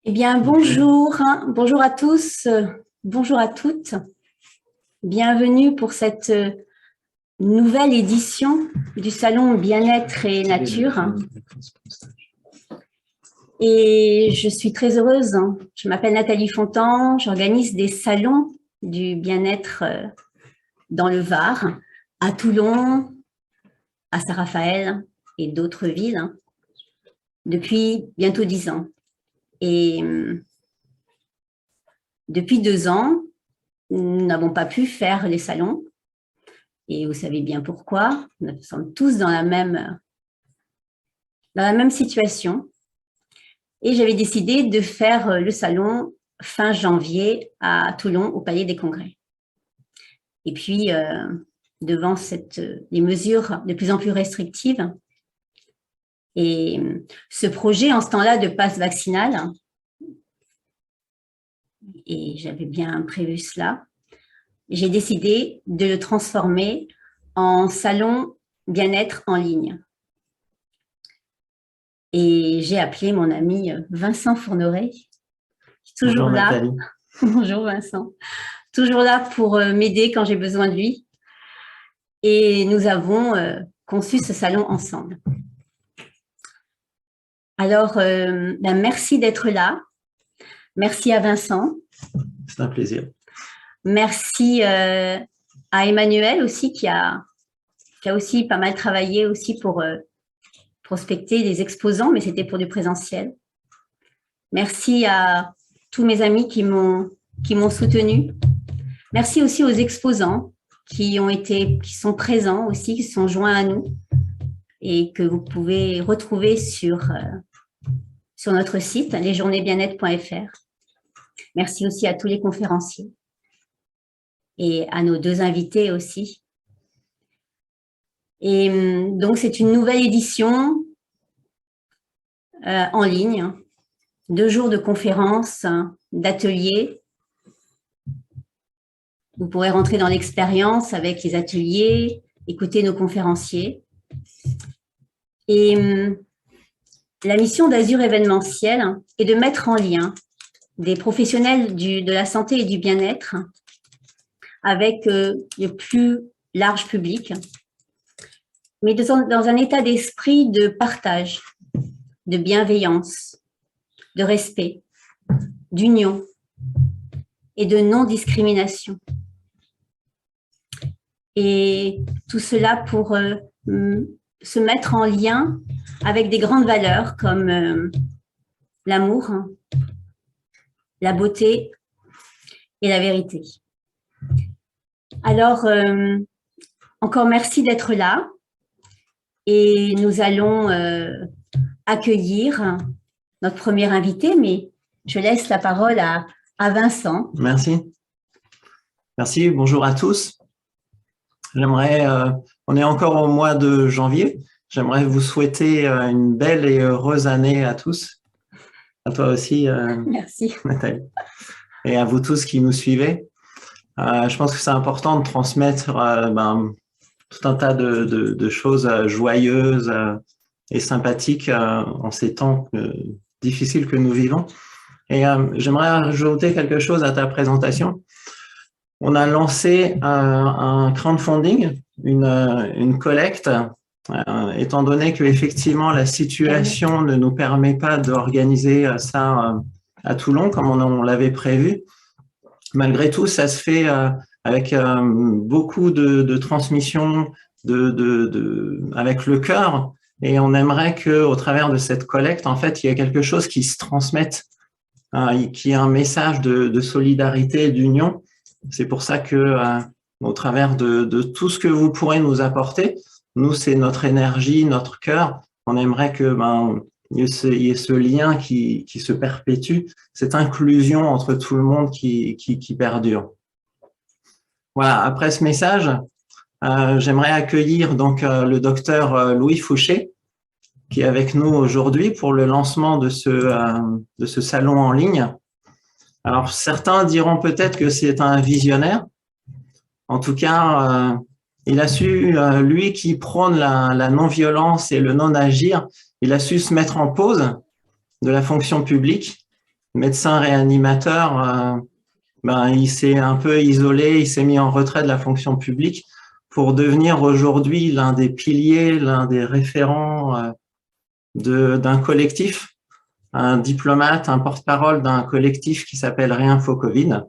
Eh bien, bonjour, bonjour à tous, bonjour à toutes. Bienvenue pour cette nouvelle édition du Salon Bien-être et Nature. Et je suis très heureuse. Je m'appelle Nathalie Fontan, j'organise des salons du bien-être dans le Var, à Toulon, à Saint-Raphaël et d'autres villes depuis bientôt 10 ans. Et depuis 2 ans, nous n'avons pas pu faire les salons. Et vous savez bien pourquoi. Nous sommes tous dans la même situation. Et j'avais décidé de faire le salon fin janvier à Toulon, au Palais des Congrès. Et puis, devant les mesures de plus en plus restrictives, et ce projet en ce temps-là de passe vaccinal, et j'avais bien prévu cela, j'ai décidé de le transformer en salon bien-être en ligne. Et j'ai appelé mon ami Vincent Fourneret, toujours là. Nathalie. Bonjour Vincent. Toujours là pour m'aider quand j'ai besoin de lui. Et nous avons conçu ce salon ensemble. Alors, merci d'être là. Merci à Vincent. C'est un plaisir. Merci à Emmanuel aussi, qui a aussi pas mal travaillé aussi pour prospecter des exposants, mais c'était pour du présentiel. Merci à tous mes amis qui m'ont soutenu. Merci aussi aux exposants qui sont présents aussi, qui sont joints à nous et que vous pouvez retrouver sur notre site, lesjournéesbienêtre.fr. Merci aussi à tous les conférenciers et à nos 2 invités aussi. Et donc, c'est une nouvelle édition en ligne, 2 jours de conférences, d'ateliers. Vous pourrez rentrer dans l'expérience avec les ateliers, écouter nos conférenciers. Et la mission d'Azur Événementiel est de mettre en lien des professionnels de la santé et du bien-être avec le plus large public, mais dans un état d'esprit de partage, de bienveillance, de respect, d'union et de non-discrimination. Et tout cela pour se mettre en lien avec des grandes valeurs comme l'amour, la beauté et la vérité. Alors, encore merci d'être là et nous allons accueillir notre premier invité, mais je laisse la parole à Vincent. Merci. Merci, bonjour à tous. J'aimerais, on est encore au mois de janvier, j'aimerais vous souhaiter une belle et heureuse année à tous. À toi aussi, merci. Nathalie. Et à vous tous qui nous suivez. Je pense que c'est important de transmettre tout un tas de choses joyeuses et sympathiques en ces temps difficiles que nous vivons. Et j'aimerais ajouter quelque chose à ta présentation. On a lancé un crowdfunding, une collecte, étant donné que effectivement la situation ne nous permet pas d'organiser ça à Toulon comme on l'avait prévu. Malgré tout, ça se fait avec beaucoup de transmission, avec le cœur, et on aimerait qu'au travers de cette collecte, en fait, il y ait quelque chose qui se transmette, qui ait un message de solidarité et d'union. C'est pour ça que, au travers de tout ce que vous pourrez nous apporter, nous, c'est notre énergie, notre cœur. On aimerait que il y ait ce lien qui se perpétue, cette inclusion entre tout le monde qui perdure. Voilà. Après ce message, j'aimerais accueillir donc le docteur Louis Fouché, qui est avec nous aujourd'hui pour le lancement de ce salon en ligne. Alors, certains diront peut-être que c'est un visionnaire. En tout cas, il a su, lui qui prône la non-violence et le non-agir, il a su se mettre en pause de la fonction publique médecin réanimateur, il s'est un peu isolé, il s'est mis en retrait de la fonction publique pour devenir aujourd'hui l'un des piliers, l'un des référents d'un collectif, un diplomate, un porte-parole d'un collectif qui s'appelle Réinfo Covid.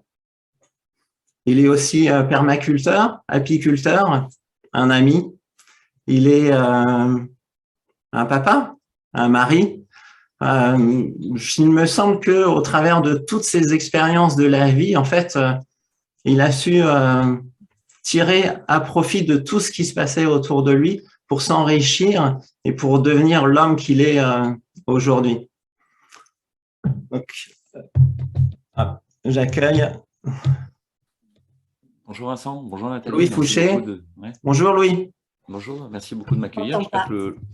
Il est aussi permaculteur, apiculteur, un ami. Il est un papa, un mari. Il me semble que au travers de toutes ces expériences de la vie, en fait, il a su tirer à profit de tout ce qui se passait autour de lui pour s'enrichir et pour devenir l'homme qu'il est aujourd'hui. Donc, j'accueille Bonjour Vincent, bonjour Nathalie. Louis Fouché. Ouais. Bonjour Louis. Bonjour, merci beaucoup de m'accueillir.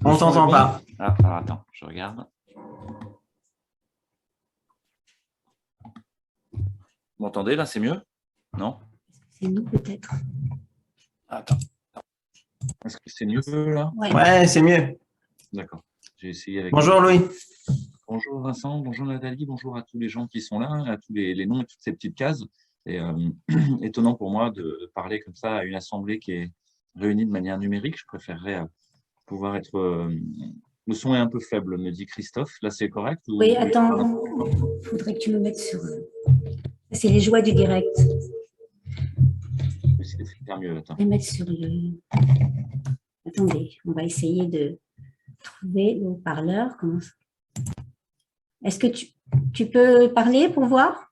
On t'entend pas. Ah, alors attends, je regarde. Vous m'entendez là, c'est mieux? Non? C'est nous peut-être. Attends. Est-ce que c'est mieux là? Ouais, c'est mieux. D'accord. J'ai essayé avec. Bonjour Louis. Bonjour Vincent, bonjour Nathalie, bonjour à tous les gens qui sont là, à tous les noms et toutes ces petites cases. C'est étonnant pour moi de parler comme ça à une assemblée qui est réunie de manière numérique. Je préférerais pouvoir être… le son est un peu faible, me dit Christophe. Là, c'est correct ou… Oui, attends, il faudrait que tu me mettes sur… C'est les joies du direct. C'est faire mieux, attends. Je vais mettre sur le… Attendez, on va essayer de trouver le haut-parleur. Est-ce que tu peux parler pour voir?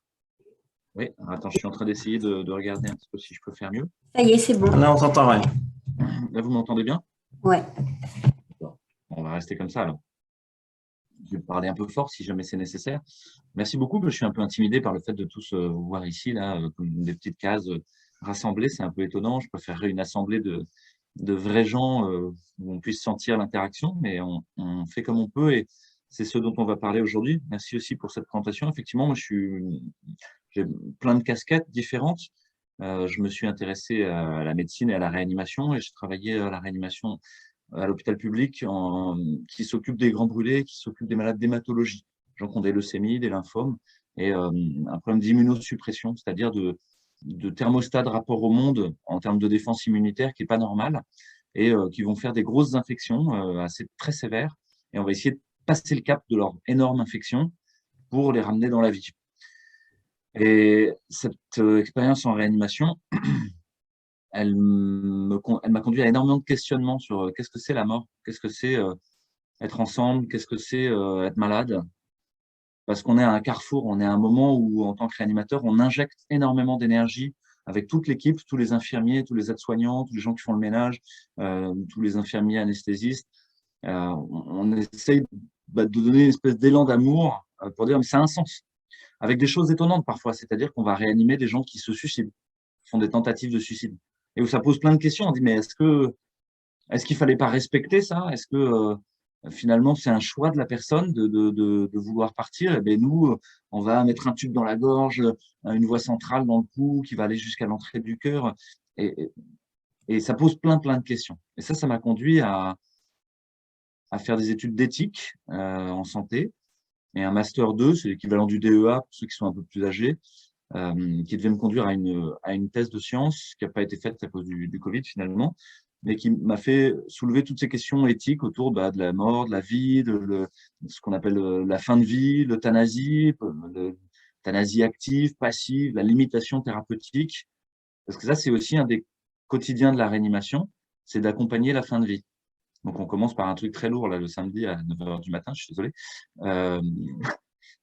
Oui, attends, je suis en train d'essayer de regarder un petit peu si je peux faire mieux. Ça y est, c'est bon. Là, on s'entend, ouais. Là, vous m'entendez bien? Ouais. Bon, on va rester comme ça, alors. Je vais parler un peu fort si jamais c'est nécessaire. Merci beaucoup, je suis un peu intimidé par le fait de tous vous voir ici, là, comme des petites cases rassemblées. C'est un peu étonnant. Je préférerais une assemblée de vrais gens où on puisse sentir l'interaction, mais on fait comme on peut et c'est ce dont on va parler aujourd'hui. Merci aussi pour cette présentation. Effectivement, moi, j'ai plein de casquettes différentes. Je me suis intéressé à la médecine et à la réanimation et j'ai travaillé à la réanimation à l'hôpital public qui s'occupe des grands brûlés, qui s'occupe des malades d'hématologie, gens qui ont des leucémies, des lymphomes et un problème d'immunosuppression, c'est-à-dire de thermostat de rapport au monde en termes de défense immunitaire qui n'est pas normal et qui vont faire des grosses infections assez très sévères et on va essayer de passer le cap de leur énorme infection pour les ramener dans la vie. Et cette expérience en réanimation, elle m'a conduit à énormément de questionnements sur qu'est-ce que c'est la mort, qu'est-ce que c'est être ensemble, qu'est-ce que c'est être malade. Parce qu'on est à un carrefour, on est à un moment où, en tant que réanimateur, on injecte énormément d'énergie avec toute l'équipe, tous les infirmiers, tous les aides-soignants, tous les gens qui font le ménage, tous les infirmiers anesthésistes. On essaye de donner une espèce d'élan d'amour pour dire mais ça a un sens. Avec des choses étonnantes parfois, c'est-à-dire qu'on va réanimer des gens qui se suicident, font des tentatives de suicide. Et où ça pose plein de questions. On dit, mais est-ce qu'il ne fallait pas respecter ça? Est-ce que finalement, c'est un choix de la personne de vouloir partir? Et bien, nous, on va mettre un tube dans la gorge, une voie centrale dans le cou qui va aller jusqu'à l'entrée du cœur. Et ça pose plein de questions. Et ça m'a conduit à faire des études d'éthique en santé. Et un Master 2, c'est l'équivalent du DEA pour ceux qui sont un peu plus âgés, qui devait me conduire à une thèse de sciences qui n'a pas été faite à cause du Covid finalement, mais qui m'a fait soulever toutes ces questions éthiques autour de la mort, de la vie, de ce qu'on appelle la fin de vie, l'euthanasie, l'euthanasie active, passive, la limitation thérapeutique. Parce que ça, c'est aussi un des quotidiens de la réanimation, c'est d'accompagner la fin de vie. Donc, on commence par un truc très lourd, là, le samedi à 9h du matin, je suis désolé.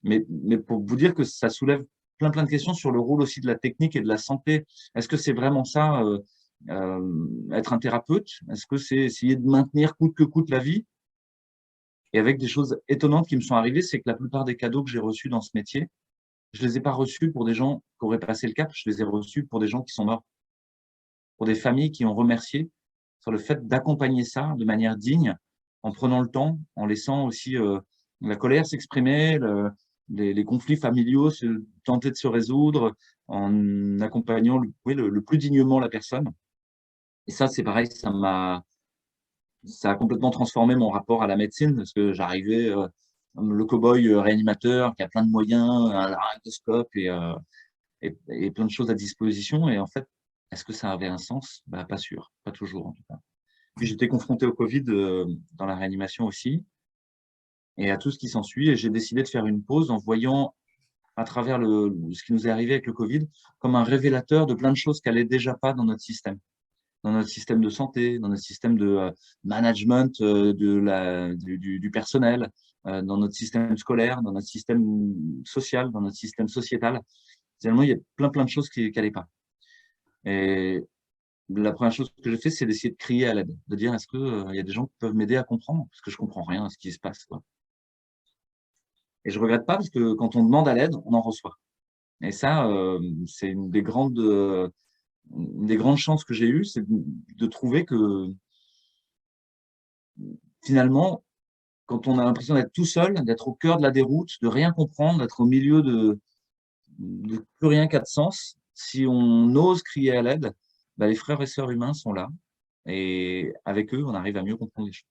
Mais pour vous dire que ça soulève plein de questions sur le rôle aussi de la technique et de la santé. Est-ce que c'est vraiment ça, être un thérapeute? Est-ce que c'est essayer de maintenir coûte que coûte la vie? Et avec des choses étonnantes qui me sont arrivées, c'est que la plupart des cadeaux que j'ai reçus dans ce métier, je ne les ai pas reçus pour des gens qui auraient passé le cap, je les ai reçus pour des gens qui sont morts, pour des familles qui ont remercié sur le fait d'accompagner ça de manière digne, en prenant le temps, en laissant aussi la colère s'exprimer, les conflits familiaux tenter de se résoudre, en accompagnant le plus dignement la personne. Et ça, c'est pareil, ça a complètement transformé mon rapport à la médecine, parce que j'arrivais le cow-boy réanimateur qui a plein de moyens, un laryngoscope et plein de choses à disposition. Et en fait, est-ce que ça avait un sens? Bah, pas sûr, pas toujours en tout cas. Puis j'étais confronté au Covid dans la réanimation aussi et à tout ce qui s'ensuit. Et j'ai décidé de faire une pause en voyant à travers ce qui nous est arrivé avec le Covid comme un révélateur de plein de choses qui n'allaient déjà pas dans notre système de santé, dans notre système de management du personnel, dans notre système scolaire, dans notre système social, dans notre système sociétal. Finalement, il y a plein de choses qui n'allaient pas. Et la première chose que j'ai fait, c'est d'essayer de crier à l'aide, de dire est-ce qu'il y a des gens qui peuvent m'aider à comprendre, parce que je comprends rien à ce qui se passe, quoi. Et je regrette pas parce que quand on demande à l'aide, on en reçoit. Et ça, c'est une des grandes chances que j'ai eues, c'est de trouver que finalement, quand on a l'impression d'être tout seul, d'être au cœur de la déroute, de rien comprendre, d'être au milieu de plus rien qu'à de sens, si on ose crier à l'aide, bah, les frères et sœurs humains sont là. Et avec eux, on arrive à mieux comprendre les choses.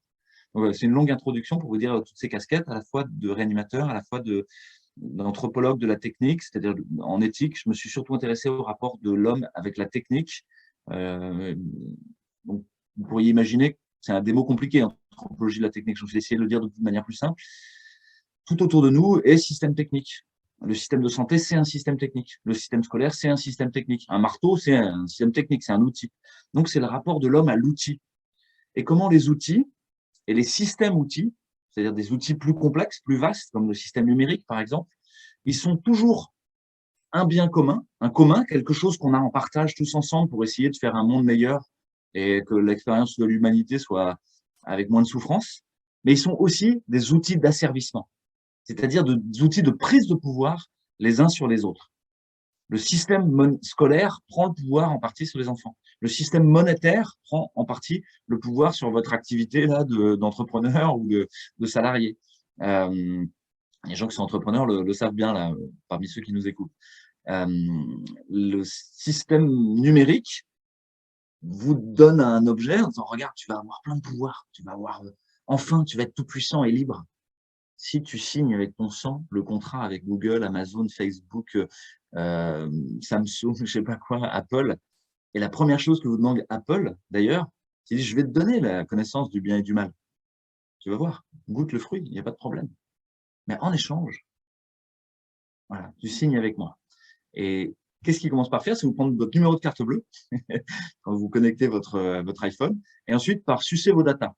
Donc, voilà, c'est une longue introduction pour vous dire toutes ces casquettes, à la fois de réanimateur, à la fois d'anthropologue de la technique, c'est-à-dire en éthique. Je me suis surtout intéressé au rapport de l'homme avec la technique. Donc, vous pourriez imaginer que c'est des mots compliqués, anthropologie de la technique. Je vais essayer de le dire de manière plus simple. Tout autour de nous est système technique. Le système de santé, c'est un système technique. Le système scolaire, c'est un système technique. Un marteau, c'est un système technique, c'est un outil. Donc, c'est le rapport de l'homme à l'outil. Et comment les outils et les systèmes outils, c'est-à-dire des outils plus complexes, plus vastes, comme le système numérique, par exemple, ils sont toujours un bien commun, quelque chose qu'on a en partage tous ensemble pour essayer de faire un monde meilleur et que l'expérience de l'humanité soit avec moins de souffrance. Mais ils sont aussi des outils d'asservissement, c'est-à-dire des outils de prise de pouvoir les uns sur les autres. Le système scolaire prend le pouvoir en partie sur les enfants. Le système monétaire prend en partie le pouvoir sur votre activité là d'entrepreneur ou de salarié. Les gens qui sont entrepreneurs le savent bien là, parmi ceux qui nous écoutent. Le système numérique vous donne un objet en disant regarde, tu vas avoir plein de pouvoir, tu vas avoir enfin, tu vas être tout puissant et libre. Si tu signes avec ton sang le contrat avec Google, Amazon, Facebook, Samsung, je sais pas quoi, Apple, et la première chose que vous demande Apple, d'ailleurs, c'est je vais te donner la connaissance du bien et du mal. Tu vas voir, goûte le fruit, il n'y a pas de problème. Mais en échange, voilà, tu signes avec moi. Et qu'est-ce qu'il commence par faire? C'est vous prendre votre numéro de carte bleue quand vous connectez votre iPhone, et ensuite par sucer vos datas,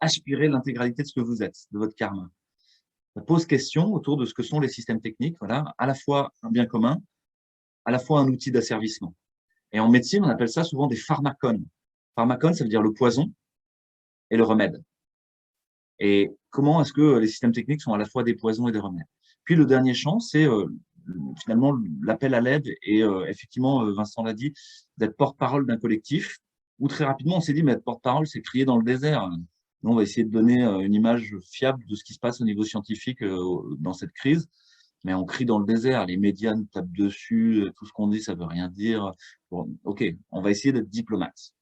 aspirer l'intégralité de ce que vous êtes, de votre karma. Ça pose question autour de ce que sont les systèmes techniques, voilà, à la fois un bien commun, à la fois un outil d'asservissement. Et en médecine, on appelle ça souvent des pharmacones. Pharmacone, ça veut dire le poison et le remède. Et comment est-ce que les systèmes techniques sont à la fois des poisons et des remèdes? Puis le dernier champ, c'est finalement l'appel à l'aide et effectivement, Vincent l'a dit, d'être porte-parole d'un collectif où très rapidement, on s'est dit, mais être porte-parole, c'est crier dans le désert. Nous, on va essayer de donner une image fiable de ce qui se passe au niveau scientifique dans cette crise, mais on crie dans le désert. Les médias nous tapent dessus, tout ce qu'on dit, ça veut rien dire. Bon, OK, on va essayer d'être diplomate.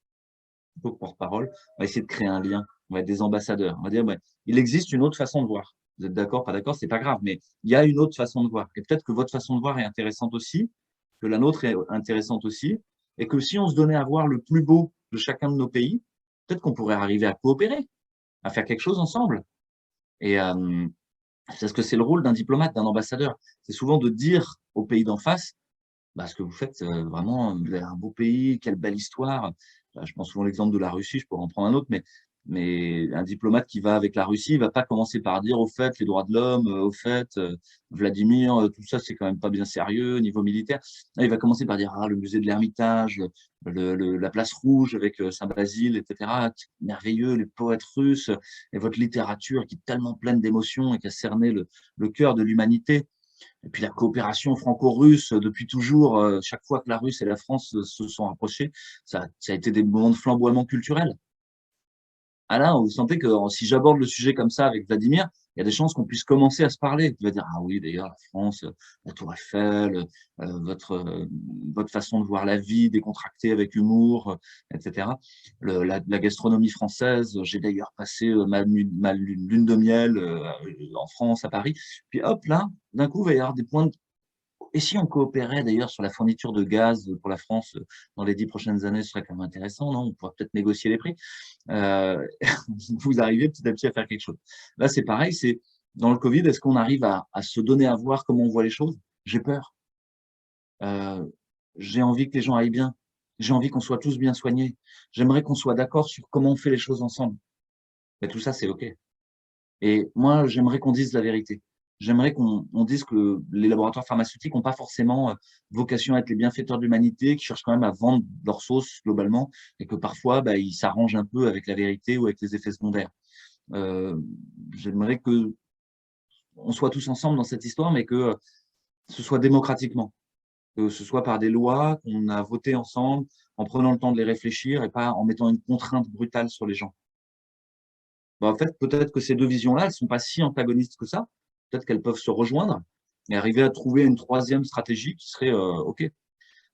Plutôt que porte-parole, on va essayer de créer un lien. On va être des ambassadeurs. On va dire, il existe une autre façon de voir. Vous êtes d'accord, pas d'accord, c'est pas grave, mais il y a une autre façon de voir. Et peut-être que votre façon de voir est intéressante aussi, que la nôtre est intéressante aussi, et que si on se donnait à voir le plus beau de chacun de nos pays, peut-être qu'on pourrait arriver à coopérer, à faire quelque chose ensemble. Et parce que c'est le rôle d'un diplomate, d'un ambassadeur. C'est souvent de dire au pays d'en face, ce que vous faites, vraiment, vous avez un beau pays, quelle belle histoire. Je prends souvent l'exemple de la Russie, je pourrais en prendre un autre, mais un diplomate qui va avec la Russie, il va pas commencer par dire, au fait, les droits de l'homme, au fait, Vladimir, tout ça, c'est quand même pas bien sérieux au niveau militaire. Là, il va commencer par dire, le musée de l'Ermitage, la place rouge avec Saint-Basile, etc. Merveilleux, les poètes russes, et votre littérature qui est tellement pleine d'émotions et qui a cerné le cœur de l'humanité. Et puis la coopération franco-russe, depuis toujours, chaque fois que la Russe et la France se sont rapprochées, ça a été des moments de flamboiement culturel. Alain, vous sentez que si j'aborde le sujet comme ça avec Vladimir, il y a des chances qu'on puisse commencer à se parler. Tu vas dire, ah oui, d'ailleurs, la France, la Tour Eiffel, votre façon de voir la vie, décontractée avec humour, etc. La gastronomie française, j'ai d'ailleurs passé ma lune de miel en France, à Paris. Puis hop, là, d'un coup, il va y avoir des points de... Et si on coopérait d'ailleurs sur la fourniture de gaz pour la France dans les 10 prochaines années, ce serait quand même intéressant, non? On pourrait peut-être négocier les prix. Euh, vous arrivez petit à petit à faire quelque chose. Là, c'est pareil, c'est dans le Covid, est-ce qu'on arrive à se donner à voir comment on voit les choses? J'ai peur. J'ai envie que les gens aillent bien. J'ai envie qu'on soit tous bien soignés. J'aimerais qu'on soit d'accord sur comment on fait les choses ensemble. Mais tout ça, c'est OK. Et moi, j'aimerais qu'on dise la vérité. J'aimerais qu'on dise que les laboratoires pharmaceutiques n'ont pas forcément vocation à être les bienfaiteurs de l'humanité, qui cherchent quand même à vendre leur sauce globalement, et que parfois, ils s'arrangent un peu avec la vérité ou avec les effets secondaires. J'aimerais que on soit tous ensemble dans cette histoire, mais que ce soit démocratiquement, que ce soit par des lois qu'on a votées ensemble, en prenant le temps de les réfléchir et pas en mettant une contrainte brutale sur les gens. En fait, peut-être que ces deux visions-là, elles ne sont pas si antagonistes que ça. Peut-être qu'elles peuvent se rejoindre et arriver à trouver une troisième stratégie qui serait OK.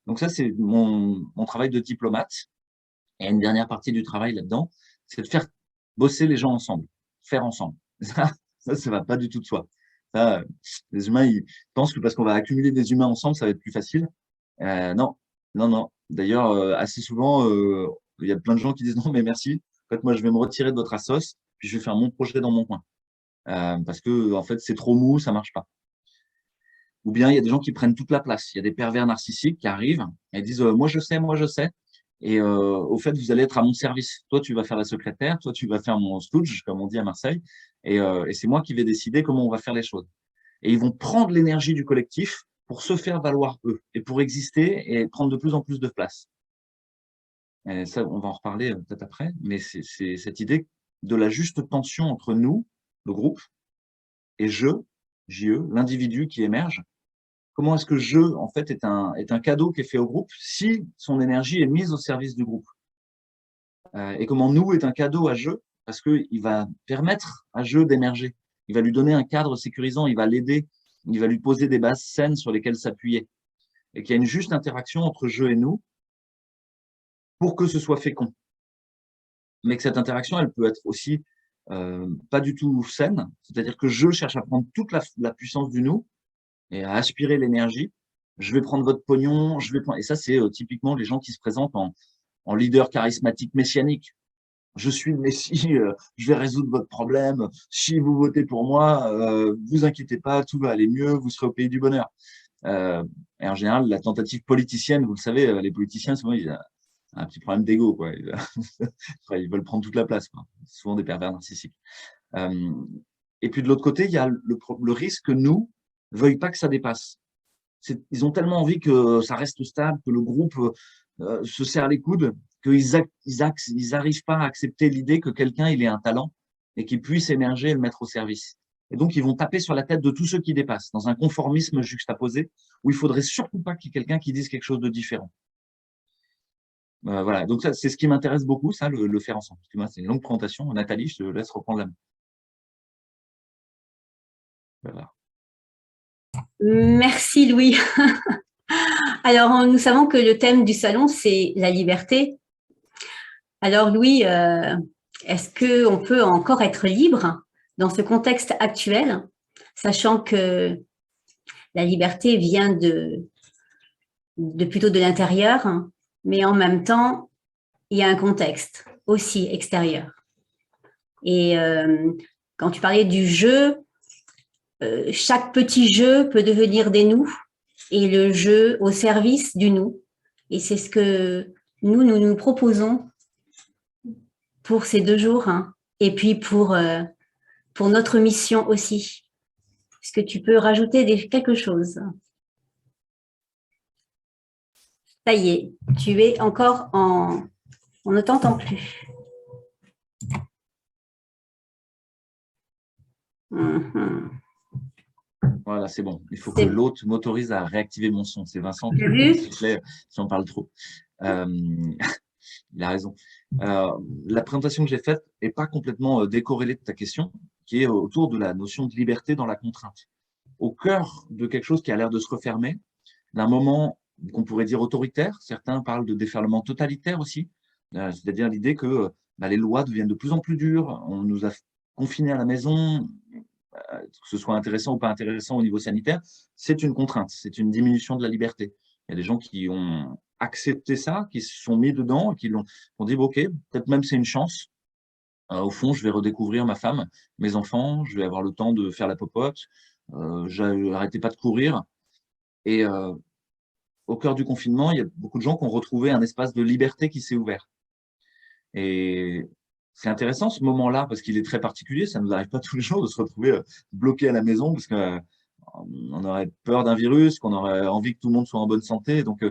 Donc ça, c'est mon travail de diplomate. Et une dernière partie du travail là-dedans, c'est de faire bosser les gens ensemble, faire ensemble. Ça va pas du tout de soi. Ça, les humains, ils pensent que parce qu'on va accumuler des humains ensemble, ça va être plus facile. Non, non, non. D'ailleurs, assez souvent, il y a plein de gens qui disent non, mais merci. En fait, moi, je vais me retirer de votre assos, puis je vais faire mon projet dans mon coin. Parce que, en fait, c'est trop mou, ça marche pas. Ou bien, il y a des gens qui prennent toute la place. Il y a des pervers narcissiques qui arrivent et disent moi, je sais, moi, je sais. Et au fait, vous allez être à mon service. Toi, tu vas faire la secrétaire, toi, tu vas faire mon stooge, comme on dit à Marseille. Et c'est moi qui vais décider comment on va faire les choses. Et ils vont prendre l'énergie du collectif pour se faire valoir eux et pour exister et prendre de plus en plus de place. Et ça, on va en reparler peut-être après, mais c'est cette idée de la juste tension entre nous, le groupe, et JE, l'individu qui émerge. Comment est-ce que je, en fait, est un cadeau qui est fait au groupe si son énergie est mise au service du groupe? Et comment nous est un cadeau à jeu parce qu'il va permettre à jeu d'émerger. Il va lui donner un cadre sécurisant, il va l'aider, il va lui poser des bases saines sur lesquelles s'appuyer. Et qu'il y a une juste interaction entre jeu et nous pour que ce soit fécond. Mais que cette interaction, elle peut être aussi pas du tout saine, c'est-à-dire que je cherche à prendre toute la puissance du nous et à aspirer l'énergie. Je vais prendre votre pognon, je vais prendre... Et ça, c'est typiquement les gens qui se présentent en leader charismatique messianique. Je suis le Messie, je vais résoudre votre problème. Si vous votez pour moi, vous inquiétez pas, tout va aller mieux, vous serez au pays du bonheur. Et en général, la tentative politicienne, vous le savez, les politiciens, souvent, ils ont un petit problème d'ego, quoi. Ils veulent prendre toute la place, quoi. Souvent des pervers narcissiques. Et puis de l'autre côté, il y a le risque que nous ne veuillent pas que ça dépasse. Ils ont tellement envie que ça reste stable, que le groupe se serre les coudes, qu'ils n'arrivent pas à accepter l'idée que quelqu'un il ait un talent et qu'il puisse émerger et le mettre au service. Et donc, ils vont taper sur la tête de tous ceux qui dépassent, dans un conformisme juxtaposé, où il faudrait surtout pas qu'il y ait quelqu'un qui dise quelque chose de différent. Voilà, donc ça, c'est ce qui m'intéresse beaucoup, ça, le faire ensemble. C'est une longue présentation. Nathalie, je te laisse reprendre la main. Voilà. Merci Louis. Alors, nous savons que le thème du salon, c'est la liberté. Alors Louis, est-ce qu'on peut encore être libre dans ce contexte actuel, sachant que la liberté vient de plutôt de l'intérieur, mais en même temps, il y a un contexte aussi extérieur. Et quand tu parlais du jeu, chaque petit jeu peut devenir des nous et le jeu au service du nous. Et c'est ce que nous proposons pour ces 2 jours et puis pour notre mission aussi. Est-ce que tu peux rajouter quelque chose? Ça y est, tu es encore en... On ne t'entend plus. Voilà, c'est bon. Il faut que l'autre m'autorise à réactiver mon son. C'est Vincent qui me sifflait si on parle trop. il a raison. La présentation que j'ai faite n'est pas complètement décorrélée de ta question, qui est autour de la notion de liberté dans la contrainte. Au cœur de quelque chose qui a l'air de se refermer, d'un moment qu'on pourrait dire autoritaire, certains parlent de déferlement totalitaire aussi, c'est-à-dire l'idée que les lois deviennent de plus en plus dures, on nous a confinés à la maison, que ce soit intéressant ou pas intéressant au niveau sanitaire, c'est une contrainte, c'est une diminution de la liberté. Il y a des gens qui ont accepté ça, qui se sont mis dedans, et qui ont dit, bon, ok, peut-être même c'est une chance. Au fond, je vais redécouvrir ma femme, mes enfants, je vais avoir le temps de faire la popote, j'arrêtais pas de courir. Et au cœur du confinement, il y a beaucoup de gens qui ont retrouvé un espace de liberté qui s'est ouvert. Et c'est intéressant ce moment-là, parce qu'il est très particulier, ça ne nous arrive pas tous les jours de se retrouver bloqué à la maison, parce qu'on aurait peur d'un virus, qu'on aurait envie que tout le monde soit en bonne santé. Donc,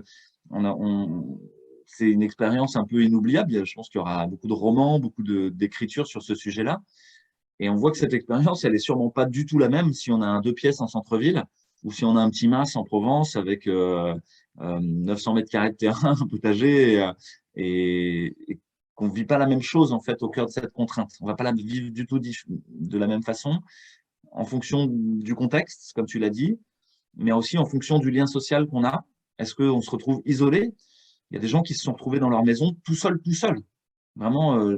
c'est une expérience un peu inoubliable. Je pense qu'il y aura beaucoup de romans, beaucoup d'écritures sur ce sujet-là. Et on voit que cette expérience, elle n'est sûrement pas du tout la même si on a un 2 pièces en centre-ville ou si on a un petit mas en Provence avec 900 mètres carrés de terrain, un potager, et qu'on ne vit pas la même chose en fait au cœur de cette contrainte. On ne va pas la vivre du tout de la même façon en fonction du contexte, comme tu l'as dit, mais aussi en fonction du lien social qu'on a. Est-ce qu'on se retrouve isolé? Il y a des gens qui se sont retrouvés dans leur maison tout seuls. Vraiment,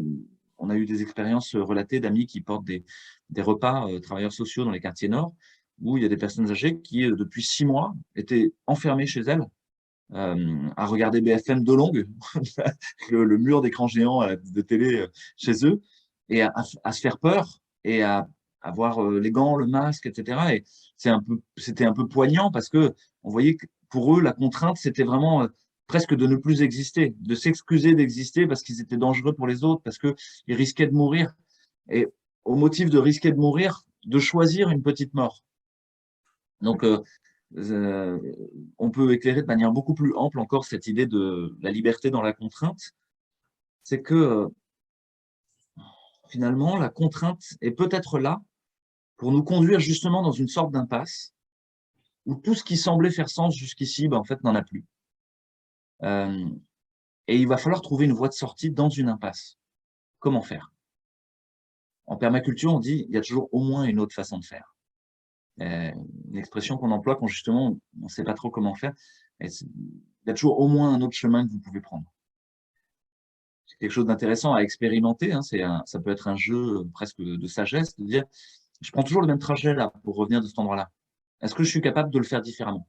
on a eu des expériences relatées d'amis qui portent des repas travailleurs sociaux dans les quartiers nord, où il y a des personnes âgées qui, depuis 6 mois, étaient enfermées chez elles, à regarder BFM de longue, le mur d'écran géant de télé chez eux, et à se faire peur, et à avoir les gants, le masque, etc. Et c'était un peu poignant parce que on voyait que pour eux, la contrainte, c'était vraiment presque de ne plus exister, de s'excuser d'exister parce qu'ils étaient dangereux pour les autres, parce qu'ils risquaient de mourir. Et au motif de risquer de mourir, de choisir une petite mort. Donc, on peut éclairer de manière beaucoup plus ample encore cette idée de la liberté dans la contrainte. C'est que finalement, la contrainte est peut-être là pour nous conduire justement dans une sorte d'impasse où tout ce qui semblait faire sens jusqu'ici, en fait, n'en a plus. Et il va falloir trouver une voie de sortie dans une impasse. Comment faire? En permaculture, on dit il y a toujours au moins une autre façon de faire. Une expression qu'on emploie quand justement on ne sait pas trop comment faire. Il y a toujours au moins un autre chemin que vous pouvez prendre. C'est quelque chose d'intéressant à expérimenter. Hein, ça peut être un jeu presque de sagesse, de dire je prends toujours le même trajet là pour revenir de cet endroit-là. Est-ce que je suis capable de le faire différemment?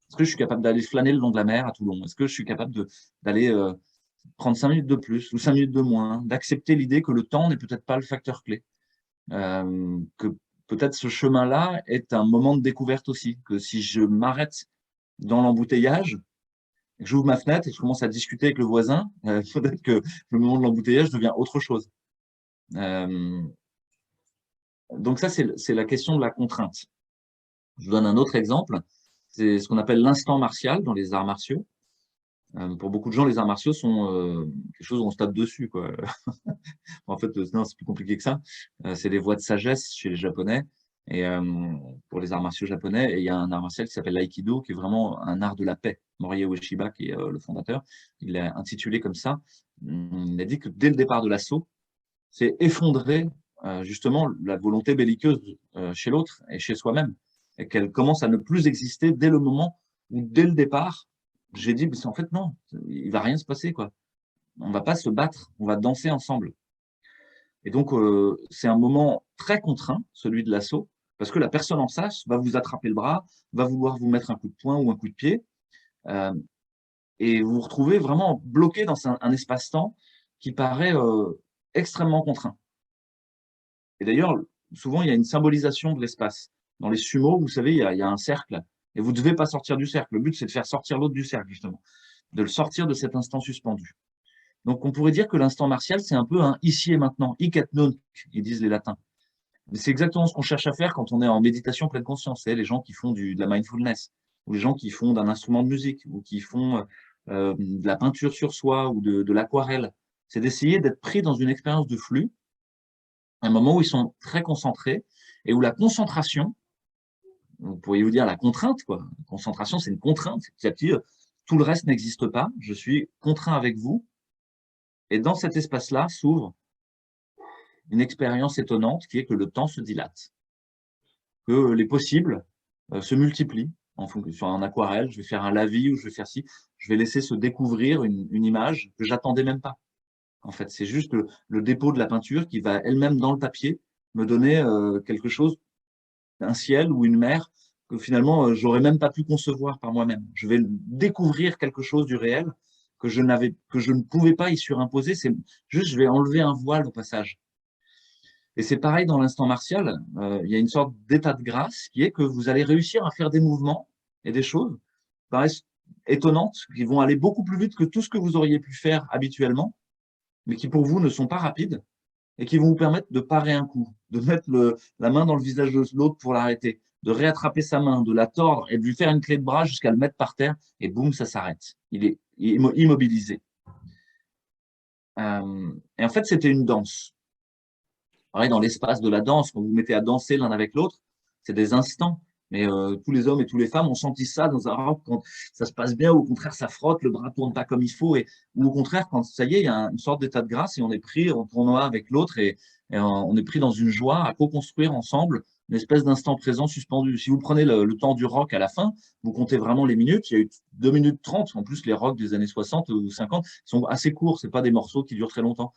Est-ce que je suis capable d'aller flâner le long de la mer à Toulon? Est-ce que je suis capable d'aller prendre 5 minutes de plus ou 5 minutes de moins, d'accepter l'idée que le temps n'est peut-être pas le facteur clé, que peut-être ce chemin-là est un moment de découverte aussi, que si je m'arrête dans l'embouteillage, que j'ouvre ma fenêtre et que je commence à discuter avec le voisin, peut-être que le moment de l'embouteillage devient autre chose. Donc ça, c'est la question de la contrainte. Je vous donne un autre exemple. C'est ce qu'on appelle l'instant martial dans les arts martiaux. Pour beaucoup de gens, les arts martiaux sont quelque chose où on se tape dessus, quoi. En fait, non, c'est plus compliqué que ça. C'est les voies de sagesse chez les Japonais. Et pour les arts martiaux japonais, et il y a un art martial qui s'appelle l'aïkido, qui est vraiment un art de la paix. Morihei Ueshiba, qui est le fondateur, il l'a intitulé comme ça. Il a dit que dès le départ de l'assaut, c'est effondrer justement la volonté belliqueuse chez l'autre et chez soi-même, et qu'elle commence à ne plus exister dès le moment où, dès le départ, j'ai dit, en fait, non, il ne va rien se passer, quoi. On ne va pas se battre, on va danser ensemble. Et donc, c'est un moment très contraint, celui de l'assaut, parce que la personne en face va vous attraper le bras, va vouloir vous mettre un coup de poing ou un coup de pied, et vous vous retrouvez vraiment bloqué dans un espace-temps qui paraît extrêmement contraint. Et d'ailleurs, souvent, il y a une symbolisation de l'espace. Dans les sumos, vous savez, il y a un cercle, et vous ne devez pas sortir du cercle. Le but, c'est de faire sortir l'autre du cercle, justement, de le sortir de cet instant suspendu. Donc, on pourrait dire que l'instant martial, c'est un peu un ici et maintenant, hic et nunc, ils disent les latins. C'est exactement ce qu'on cherche à faire quand on est en méditation pleine conscience. C'est les gens qui font de la mindfulness, ou les gens qui font d'un instrument de musique, ou qui font de la peinture sur soi, ou de l'aquarelle. C'est d'essayer d'être pris dans une expérience de flux, un moment où ils sont très concentrés, et où la concentration, vous pourriez vous dire la contrainte, quoi. La concentration, c'est une contrainte. Petit à petit, tout le reste n'existe pas. Je suis contraint avec vous, Et dans cet espace-là s'ouvre une expérience étonnante qui est que le temps se dilate, que les possibles se multiplient. Sur un aquarelle, je vais faire un lavis ou je vais faire ci, je vais laisser se découvrir une image que j'attendais même pas. En fait, c'est juste le dépôt de la peinture qui va elle-même dans le papier me donner quelque chose, un ciel ou une mer que finalement j'aurais même pas pu concevoir par moi-même. Je vais découvrir quelque chose du réel que je ne pouvais pas y surimposer. C'est juste, je vais enlever un voile au passage. Et c'est pareil dans l'instant martial, il y a une sorte d'état de grâce qui est que vous allez réussir à faire des mouvements et des choses qui paraissent étonnantes, qui vont aller beaucoup plus vite que tout ce que vous auriez pu faire habituellement, mais qui pour vous ne sont pas rapides et qui vont vous permettre de parer un coup, de mettre la main dans le visage de l'autre pour l'arrêter, de réattraper sa main, de la tordre et de lui faire une clé de bras jusqu'à le mettre par terre et boum, ça s'arrête. Il est immobilisé. Et en fait, c'était une danse. Pareil, dans l'espace de la danse, quand vous vous mettez à danser l'un avec l'autre, c'est des instants. Mais tous les hommes et toutes les femmes ont senti ça dans un rock quand ça se passe bien, ou au contraire, ça frotte, le bras tourne pas comme il faut, ou au contraire, quand ça y est, il y a une sorte d'état de grâce et on est pris en tournoi avec l'autre et on est pris dans une joie à co-construire ensemble une espèce d'instant présent suspendu. Si vous prenez le temps du rock à la fin, vous comptez vraiment les minutes. Il y a eu 2 minutes 30. En plus, les rocks des années 60 ou 50 sont assez courts. C'est pas des morceaux qui durent très longtemps.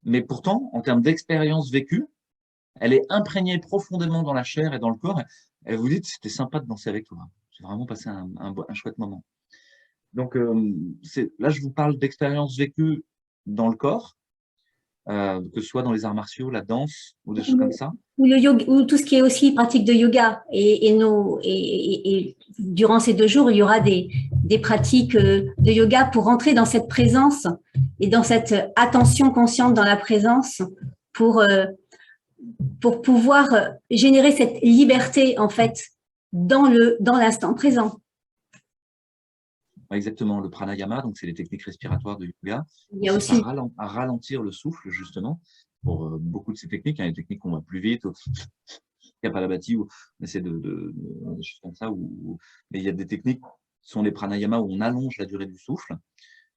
Mais pourtant, en termes d'expérience vécue, elle est imprégnée profondément dans la chair et dans le corps. Et vous dites, c'était sympa de danser avec toi. J'ai vraiment passé un chouette moment. Donc, là, je vous parle d'expérience vécue dans le corps, que ce soit dans les arts martiaux, la danse ou des choses comme ça. Ou le yoga, ou tout ce qui est aussi pratique de yoga. Et durant ces 2 jours, il y aura des pratiques de yoga pour rentrer dans cette présence et dans cette attention consciente dans la présence pour pouvoir générer cette liberté, en fait, dans l'instant présent. Exactement, le pranayama, donc c'est les techniques respiratoires de yoga. Il y a aussi à ralentir le souffle, justement, pour beaucoup de ces techniques. Il y a des techniques qu'on va plus vite, Kapalabhati, où on essaie des choses comme ça. Mais il y a des techniques qui sont les pranayama où on allonge la durée du souffle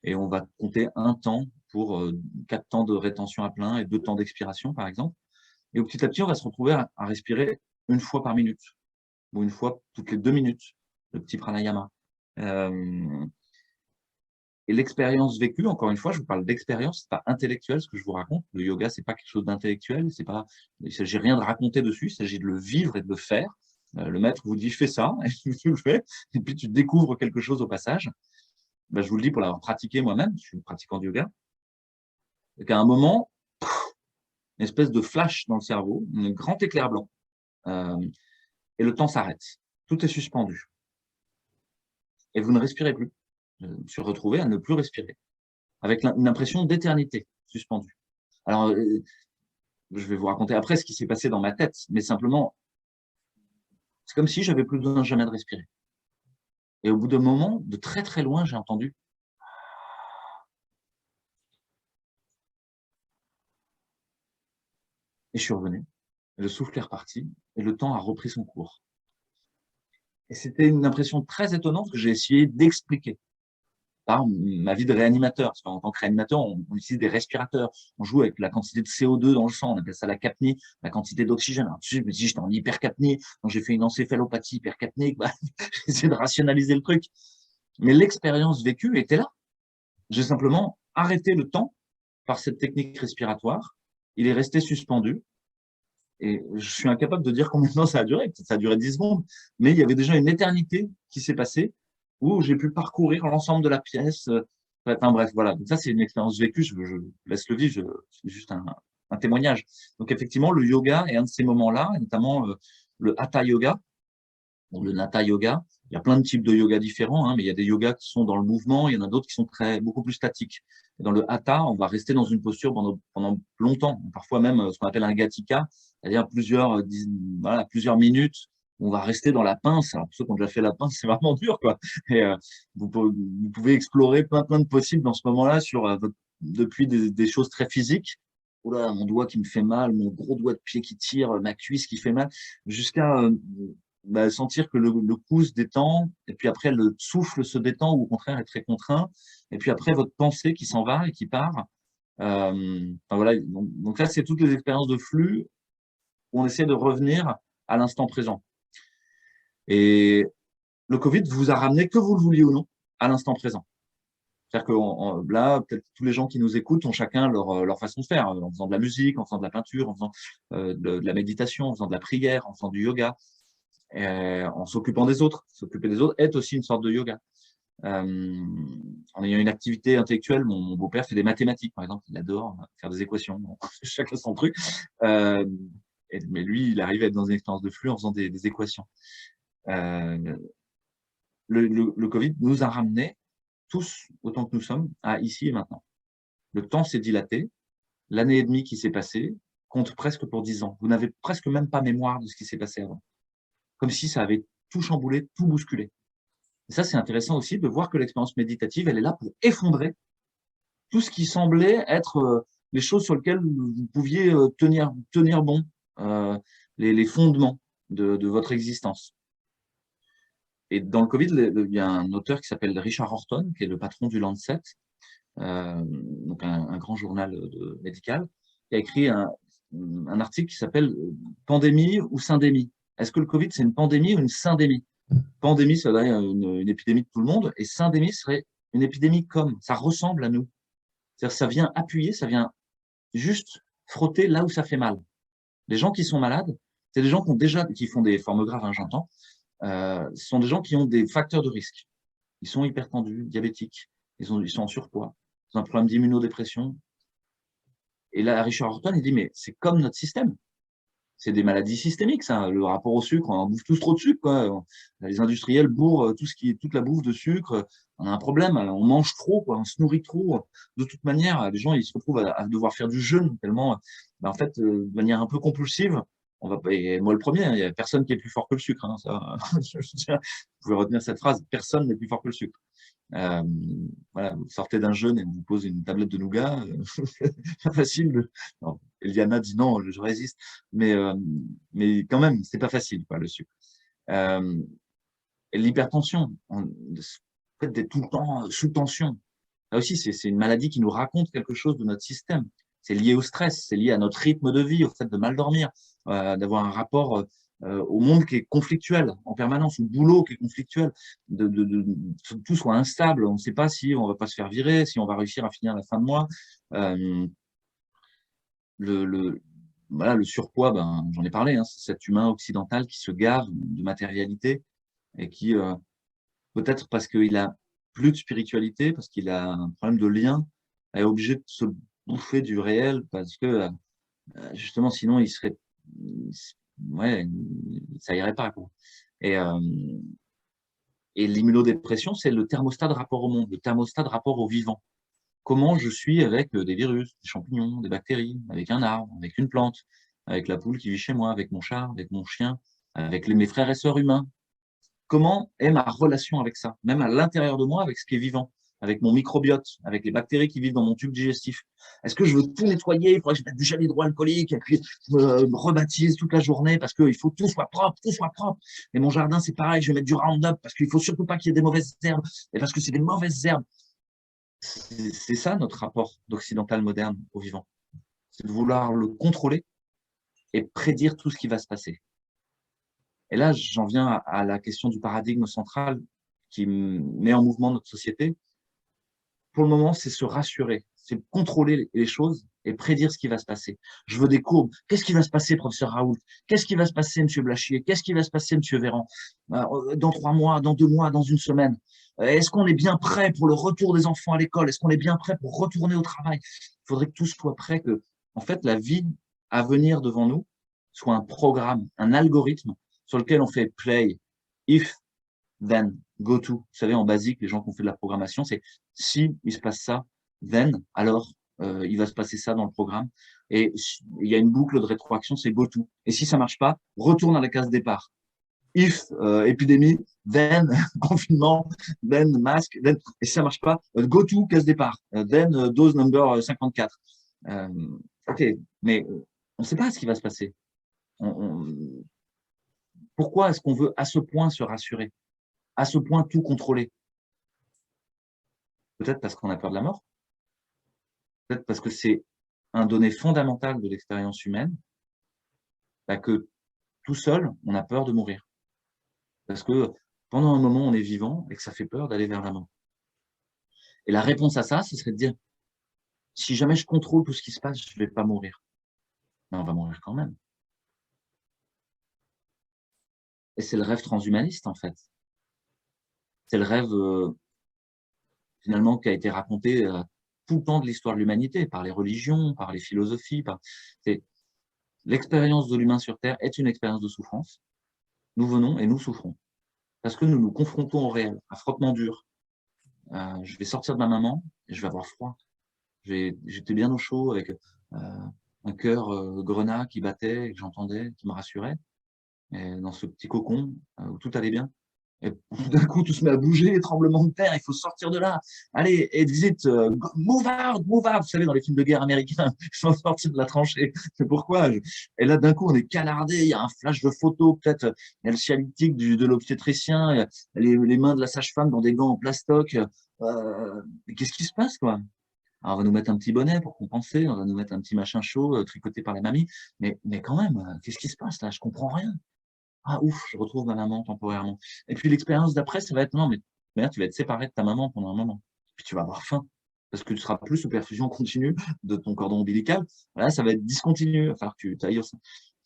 et on va compter un temps pour 4 temps de rétention à plein et 2 temps d'expiration, par exemple. Et petit à petit, on va se retrouver à respirer une fois par minute ou une fois toutes les 2 minutes, le petit pranayama. Et l'expérience vécue, encore une fois, je vous parle d'expérience, c'est pas intellectuel ce que je vous raconte. Le yoga, c'est pas quelque chose d'intellectuel, il s'agit rien de raconter dessus, il s'agit de le vivre et de le faire. Le maître vous dit fais ça, et tu le fais, et puis tu découvres quelque chose au passage. Ben, je vous le dis pour l'avoir pratiqué moi-même, je suis pratiquant de yoga, et qu'à un moment, une espèce de flash dans le cerveau, un grand éclair blanc, et le temps s'arrête. Tout est suspendu. Et vous ne respirez plus. Je me suis retrouvé à ne plus respirer, avec une impression d'éternité suspendue. Alors, je vais vous raconter après ce qui s'est passé dans ma tête, mais simplement, c'est comme si j'avais plus besoin jamais de respirer. Et au bout d'un moment, de très très loin, j'ai entendu. Et je suis revenu. Le souffle est reparti et le temps a repris son cours. Et c'était une impression très étonnante que j'ai essayé d'expliquer par ma vie de réanimateur. Parce qu'en tant que réanimateur, on utilise des respirateurs. On joue avec la quantité de CO2 dans le sang. On appelle ça la capnie, la quantité d'oxygène. Alors, je me dis, j'étais en hypercapnie. Donc, j'ai fait une encéphalopathie hypercapnique. Bah, j'ai essayé de rationaliser le truc. Mais l'expérience vécue était là. J'ai simplement arrêté le temps par cette technique respiratoire. Il est resté suspendu. Et je suis incapable de dire combien de temps ça a duré. Peut-être ça a duré 10 secondes. Mais il y avait déjà une éternité qui s'est passée où j'ai pu parcourir l'ensemble de la pièce. Enfin, bref, voilà. Donc ça, c'est une expérience vécue. Je laisse le vivre. C'est juste un témoignage. Donc effectivement, le yoga est un de ces moments-là, et notamment le hatha yoga ou le natha yoga. Il y a plein de types de yoga différents, hein, mais il y a des yogas qui sont dans le mouvement, il y en a d'autres qui sont beaucoup plus statiques. Et dans le hatha, on va rester dans une posture pendant longtemps, parfois même ce qu'on appelle un gatika, c'est-à-dire plusieurs minutes. On va rester dans la pince. Alors, pour ceux qui ont déjà fait la pince, c'est vraiment dur, quoi. Et vous pouvez explorer plein de possibles dans ce moment-là depuis des choses très physiques. Oula, mon doigt qui me fait mal, mon gros doigt de pied qui tire, ma cuisse qui fait mal, jusqu'à sentir que le cou se détend, et puis après le souffle se détend, ou au contraire est très contraint, et puis après votre pensée qui s'en va et qui part, Enfin, voilà, donc là, c'est toutes les expériences de flux où on essaie de revenir à l'instant présent. Et le Covid vous a ramené, que vous le vouliez ou non, à l'instant présent. C'est-à-dire que là, peut-être tous les gens qui nous écoutent ont chacun leur façon de faire, en faisant de la musique, en faisant de la peinture, en faisant de la méditation, en faisant de la prière, en faisant du yoga, en s'occupant des autres. S'occuper des autres est aussi une sorte de yoga. En ayant une activité intellectuelle, mon beau-père fait des mathématiques, par exemple, il adore faire des équations, bon, chacun son truc. Mais lui, il arrive à être dans une expérience de flux en faisant des équations. Euh, le Covid nous a ramenés, tous, autant que nous sommes, à ici et maintenant. Le temps s'est dilaté, l'année et demie qui s'est passée compte presque pour 10 ans. Vous n'avez presque même pas mémoire de ce qui s'est passé avant. Comme si ça avait tout chamboulé, tout bousculé. Et ça, c'est intéressant aussi de voir que l'expérience méditative, elle est là pour effondrer tout ce qui semblait être les choses sur lesquelles vous pouviez tenir bon, les fondements de votre existence. Et dans le Covid, il y a un auteur qui s'appelle Richard Horton, qui est le patron du Lancet, donc un grand journal médical, qui a écrit un article qui s'appelle Pandémie ou syndémie. Est-ce que le Covid, c'est une pandémie ou une syndémie? Pandémie, ça serait une épidémie de tout le monde, et syndémie serait une épidémie comme, ça ressemble à nous. C'est-à-dire ça vient appuyer, ça vient juste frotter là où ça fait mal. Les gens qui sont malades, c'est des gens qui font des formes graves, hein, j'entends, ce sont des gens qui ont des facteurs de risque. Ils sont hypertendus, diabétiques, ils sont en surpoids, ils ont un problème d'immunodépression. Et là, Richard Horton, il dit, mais c'est comme notre système. C'est des maladies systémiques, ça. Le rapport au sucre, on en bouffe tous trop de sucre, quoi. Les industriels bourrent toute la bouffe de sucre. On a un problème, on mange trop, quoi. On se nourrit trop. De toute manière, les gens, ils se retrouvent à devoir faire du jeûne tellement, en fait, de manière un peu compulsive. Et moi le premier, hein, il n'y a personne qui est plus fort que le sucre, hein, ça. Vous pouvez retenir cette phrase, personne n'est plus fort que le sucre. Euh, voilà, vous sortez d'un jeûne et on vous pose une tablette de nougat, pas facile. Non, Eliana dit non, je résiste, mais quand même, c'est pas facile, quoi, le sucre. Euh, et l'hypertension, fait d'être tout le temps sous tension. Là aussi, c'est une maladie qui nous raconte quelque chose de notre système. C'est lié au stress, c'est lié à notre rythme de vie, au fait de mal dormir, d'avoir un rapport au monde qui est conflictuel en permanence, au boulot qui est conflictuel, tout soit instable. On ne sait pas si on va pas se faire virer, si on va réussir à finir à la fin de mois. Euh, voilà, le surpoids, ben, j'en ai parlé, hein, c'est cet humain occidental qui se gave de matérialité et qui, peut-être parce qu'il a plus de spiritualité, parce qu'il a un problème de lien, est obligé de se bouffer du réel parce que justement, sinon, ouais, ça irait pas, quoi. Et, euh, et l'immunodépression, c'est le thermostat de rapport au monde, le thermostat de rapport au vivant. Comment je suis avec des virus, des champignons, des bactéries, avec un arbre, avec une plante, avec la poule qui vit chez moi, avec mon chat, avec mon chien, avec mes frères et sœurs humains. Comment est ma relation avec ça, même à l'intérieur de moi, avec ce qui est vivant, avec mon microbiote, avec les bactéries qui vivent dans mon tube digestif. Est-ce que je veux tout nettoyer? Il faudrait que je mette du gel hydroalcoolique et puis me rebaptise toute la journée parce qu'il faut tout soit propre, tout soit propre. Et mon jardin, c'est pareil, je vais mettre du Roundup parce qu'il faut surtout pas qu'il y ait des mauvaises herbes et parce que c'est des mauvaises herbes. C'est ça notre rapport d'occidental moderne au vivant. C'est de vouloir le contrôler et prédire tout ce qui va se passer. Et là, j'en viens à la question du paradigme central qui met en mouvement notre société. Pour le moment, c'est se rassurer, c'est contrôler les choses et prédire ce qui va se passer. Je veux des courbes. Qu'est-ce qui va se passer, professeur Raoult? Qu'est-ce qui va se passer, monsieur Blachier? Qu'est-ce qui va se passer, monsieur Véran? Dans 3 mois, dans 2 mois, dans une semaine? Est-ce qu'on est bien prêt pour le retour des enfants à l'école? Est-ce qu'on est bien prêt pour retourner au travail? Il faudrait que tout soit prêt, que, en fait, la vie à venir devant nous soit un programme, un algorithme sur lequel on fait play, if, then, go to. Vous savez, en basique, les gens qui ont fait de la programmation, c'est si il se passe ça, then, alors il va se passer ça dans le programme. Et il y a une boucle de rétroaction, c'est go to. Et si ça marche pas, retourne à la case départ. If, épidémie, then, confinement, then, masque, then. Et si ça marche pas, go to, case départ. Then, dose number 54. Ok, mais on ne sait pas ce qui va se passer. Pourquoi est-ce qu'on veut à ce point se rassurer, à ce point tout contrôler? Peut-être parce qu'on a peur de la mort. peut-être parce que c'est un donné fondamental de l'expérience humaine, bah, que tout seul, on a peur de mourir. Parce que pendant un moment, on est vivant et que ça fait peur d'aller vers la mort. Et la réponse à ça, ce serait de dire, si jamais je contrôle tout ce qui se passe, je ne vais pas mourir. Mais on va mourir quand même. Et c'est le rêve transhumaniste, en fait. C'est le rêve, finalement, qui a été raconté tout le temps de l'histoire de l'humanité, par les religions, par les philosophies. L'expérience de l'humain sur Terre est une expérience de souffrance. Nous venons et nous souffrons. Parce que nous nous confrontons au réel, à frottement dur. Je vais sortir de ma maman et je vais avoir froid. J'étais bien au chaud avec un cœur grenat qui battait, que j'entendais, qui me rassurait. Et dans ce petit cocon où tout allait bien. Et d'un coup, tout se met à bouger, tremblement de terre, il faut sortir de là. Allez, exit, move out, move out. Vous savez, dans les films de guerre américains, je vais sortir de la tranchée. C'est pourquoi. Et là, d'un coup, on est canardé, il y a un flash de photo, peut-être, il y a le cialytique de l'obstétricien, il y a les mains de la sage-femme dans des gants en plastoc. Mais qu'est-ce qui se passe, quoi? Alors, on va nous mettre un petit bonnet pour compenser, on va nous mettre un petit machin chaud, tricoté par la mamie. Mais quand même, qu'est-ce qui se passe là? Je comprends rien. Ah ouf, je retrouve ma maman temporairement. Et puis l'expérience d'après, ça va être non, mais là, tu vas être séparé de ta maman pendant un moment. Puis tu vas avoir faim. Parce que tu seras plus sous perfusion continue de ton cordon ombilical. Là, ça va être discontinu. Il va falloir que tu ailles au sein.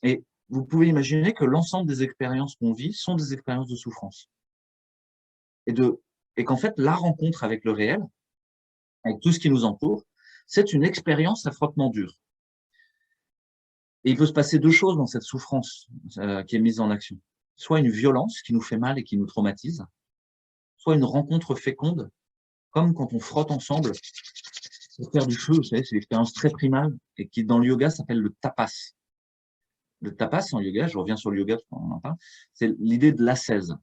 Et vous pouvez imaginer que l'ensemble des expériences qu'on vit sont des expériences de souffrance. Et qu'en fait, la rencontre avec le réel, avec tout ce qui nous entoure, c'est une expérience à frottement dur. Et il peut se passer deux choses dans cette souffrance qui est mise en action. Soit une violence qui nous fait mal et qui nous traumatise, soit une rencontre féconde, comme quand on frotte ensemble pour faire du feu. Vous savez, c'est une expérience très primale et qui, dans le yoga, s'appelle le tapas. Le tapas en yoga, je reviens sur le yoga parce qu'on en parle, c'est l'idée de l'ascèse.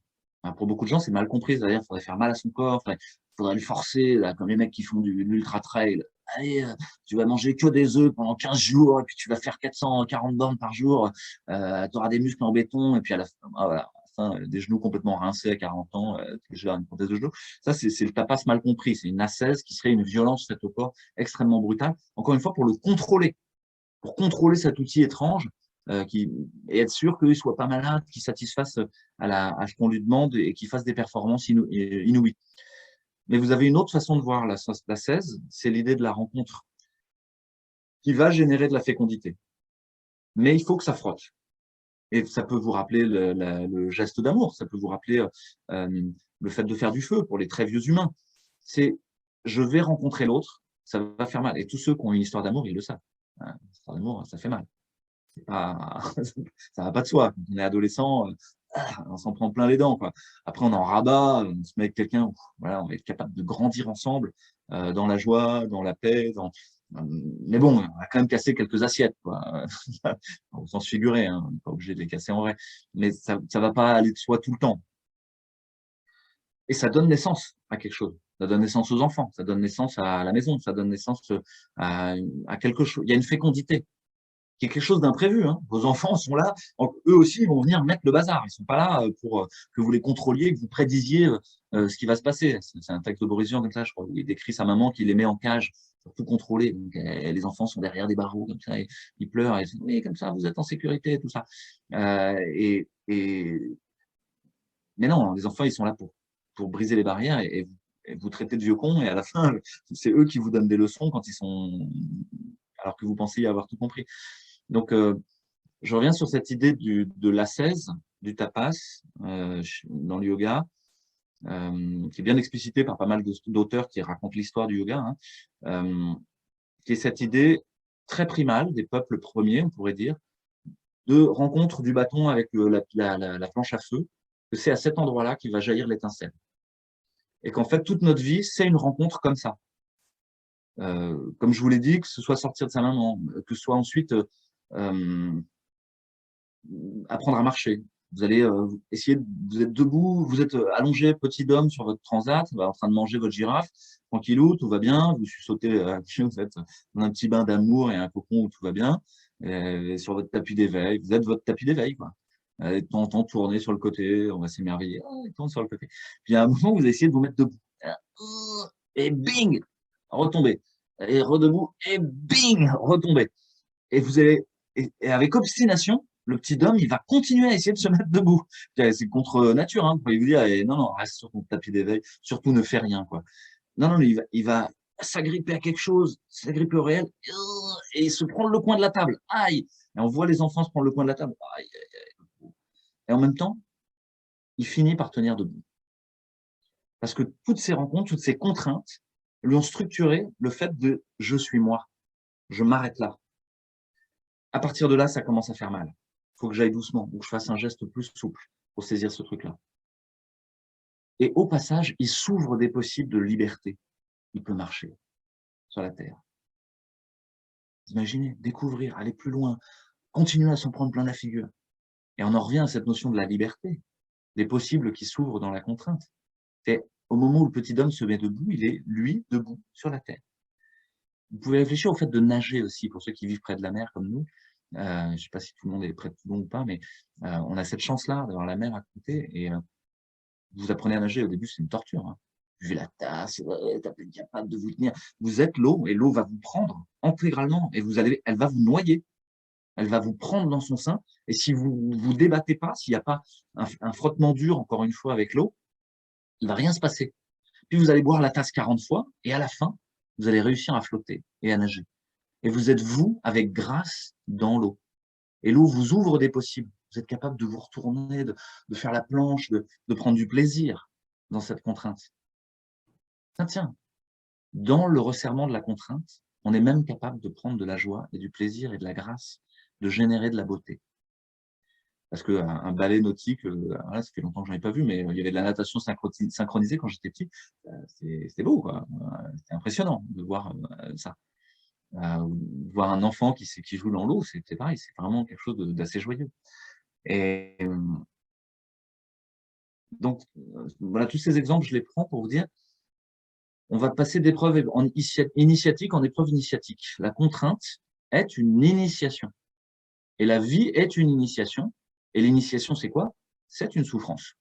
Alors, pour beaucoup de gens, c'est mal compris, c'est-à-dire qu'il faudrait faire mal à son corps, il faudrait le forcer, là, comme les mecs qui font de l'ultra trail. Allez, tu vas manger que des œufs pendant 15 jours, et puis tu vas faire 440 bornes par jour, tu auras des muscles en béton, et puis à la fin, voilà, des genoux complètement rincés à 40 ans, je vais une prothèse de genoux. Ça, c'est le tapas mal compris, c'est une ascèse qui serait une violence faite au corps extrêmement brutale, encore une fois, pour le contrôler, pour contrôler cet outil étrange, et être sûr qu'il ne soit pas malade, qu'il satisfasse à ce qu'on lui demande et qu'il fasse des performances inouïes. Mais vous avez une autre façon de voir la 16, c'est l'idée de la rencontre qui va générer de la fécondité. Mais il faut que ça frotte. Et ça peut vous rappeler le geste d'amour, ça peut vous rappeler le fait de faire du feu pour les très vieux humains. C'est je vais rencontrer l'autre, ça va faire mal. Et tous ceux qui ont une histoire d'amour, ils le savent. Une histoire d'amour, ça fait mal. Pas, ça va pas de soi. Quand on est adolescent, on s'en prend plein les dents, quoi. Après, on en rabat, on se met avec quelqu'un, voilà, on va être capable de grandir ensemble dans la joie, dans la paix. Mais bon, on a quand même cassé quelques assiettes, quoi. Au sens figuré, hein, on n'est pas obligé de les casser en vrai. Mais ça va pas aller de soi tout le temps. Et ça donne naissance à quelque chose. Ça donne naissance aux enfants, ça donne naissance à la maison, ça donne naissance à quelque chose. Il y a une fécondité qui est quelque chose d'imprévu. Hein. Vos enfants sont là, eux aussi, ils vont venir mettre le bazar. Ils ne sont pas là pour que vous les contrôliez, que vous prédisiez ce qui va se passer. C'est un texte de Boris Vian, comme ça, je crois, où il décrit sa maman qui les met en cage pour tout contrôler. Donc, les enfants sont derrière des barreaux, comme ça, et ils pleurent, et ils disent, oui, comme ça, vous êtes en sécurité, tout ça. Mais non, les enfants, ils sont là pour briser les barrières et vous traiter de vieux cons, et à la fin, c'est eux qui vous donnent des leçons quand ils sont, alors que vous pensiez avoir tout compris. Donc, je reviens sur cette idée de l'ascèse, du tapas dans le yoga, qui est bien explicité par pas mal d'auteurs qui racontent l'histoire du yoga, hein, qui est cette idée très primale des peuples premiers, on pourrait dire, de rencontre du bâton avec la planche à feu, que c'est à cet endroit-là qu'il va jaillir l'étincelle. Et qu'en fait, toute notre vie, c'est une rencontre comme ça. Comme je vous l'ai dit, que ce soit sortir de sa maman, que ce soit ensuite apprendre à marcher. Vous allez essayer, vous êtes debout, vous êtes allongé, petit homme, sur votre transat, en train de manger votre girafe, tranquillou, tout va bien, vous sautez, vous êtes dans un petit bain d'amour et un cocon où tout va bien, et sur votre tapis d'éveil, vous êtes votre tapis d'éveil, quoi. De temps en temps, tourner sur le côté, on va s'émerveiller, il tourne sur le côté. Puis à un moment, vous essayez de vous mettre debout. Et bing, retomber. et redebout, et bing, retomber. Et vous allez, et avec obstination, le petit Dom, il va continuer à essayer de se mettre debout. C'est contre nature, hein. Vous pouvez vous dire, non, non, reste sur ton tapis d'éveil, surtout ne fais rien, quoi. Non, non, il va s'agripper à quelque chose, s'agripper au réel, et se prendre le coin de la table. Aïe! Et on voit les enfants se prendre le coin de la table. Aïe, aïe, aïe. Et en même temps, il finit par tenir debout. Parce que toutes ces rencontres, toutes ces contraintes lui ont structuré le fait de « je suis moi, je m'arrête là ». À partir de là, ça commence à faire mal. Il faut que j'aille doucement, ou que je fasse un geste plus souple pour saisir ce truc-là. Et au passage, il s'ouvre des possibles de liberté. Il peut marcher sur la terre. Imaginez, découvrir, aller plus loin, continuer à s'en prendre plein la figure. Et on en revient à cette notion de la liberté, des possibles qui s'ouvrent dans la contrainte. Et au moment où le petit homme se met debout, il est, lui, debout sur la terre. Vous pouvez réfléchir au fait de nager aussi, pour ceux qui vivent près de la mer comme nous. Je ne sais pas si tout le monde est près de Toulon ou pas, mais on a cette chance-là d'avoir la mer à côté. Et vous apprenez à nager, au début, c'est une torture. Hein. Vu la tasse, t'es incapable de vous tenir. Vous êtes l'eau, et l'eau va vous prendre intégralement, et elle va vous noyer. Elle va vous prendre dans son sein, et si vous ne vous débattez pas, s'il n'y a pas un frottement dur, encore une fois, avec l'eau, il ne va rien se passer. Puis vous allez boire la tasse 40 fois, et à la fin, vous allez réussir à flotter et à nager. Et vous êtes vous, avec grâce, dans l'eau. Et l'eau vous ouvre des possibles. Vous êtes capable de vous retourner, de faire la planche, de prendre du plaisir dans cette contrainte. Tiens, dans le resserrement de la contrainte, on est même capable de prendre de la joie et du plaisir et de la grâce, de générer de la beauté. Parce qu'un ballet nautique, voilà, ça fait longtemps que je n'en ai pas vu, mais il y avait de la natation synchronisée quand j'étais petit. C'était beau, quoi. C'était impressionnant de voir ça. Voir un enfant qui joue dans l'eau, c'est pareil, c'est vraiment quelque chose d'assez joyeux. Et donc, voilà, tous ces exemples, je les prends pour vous dire, on va passer d'épreuve initiatique en épreuve initiatique. La contrainte est une initiation. Et la vie est une initiation. Et l'initiation, c'est quoi? C'est une souffrance.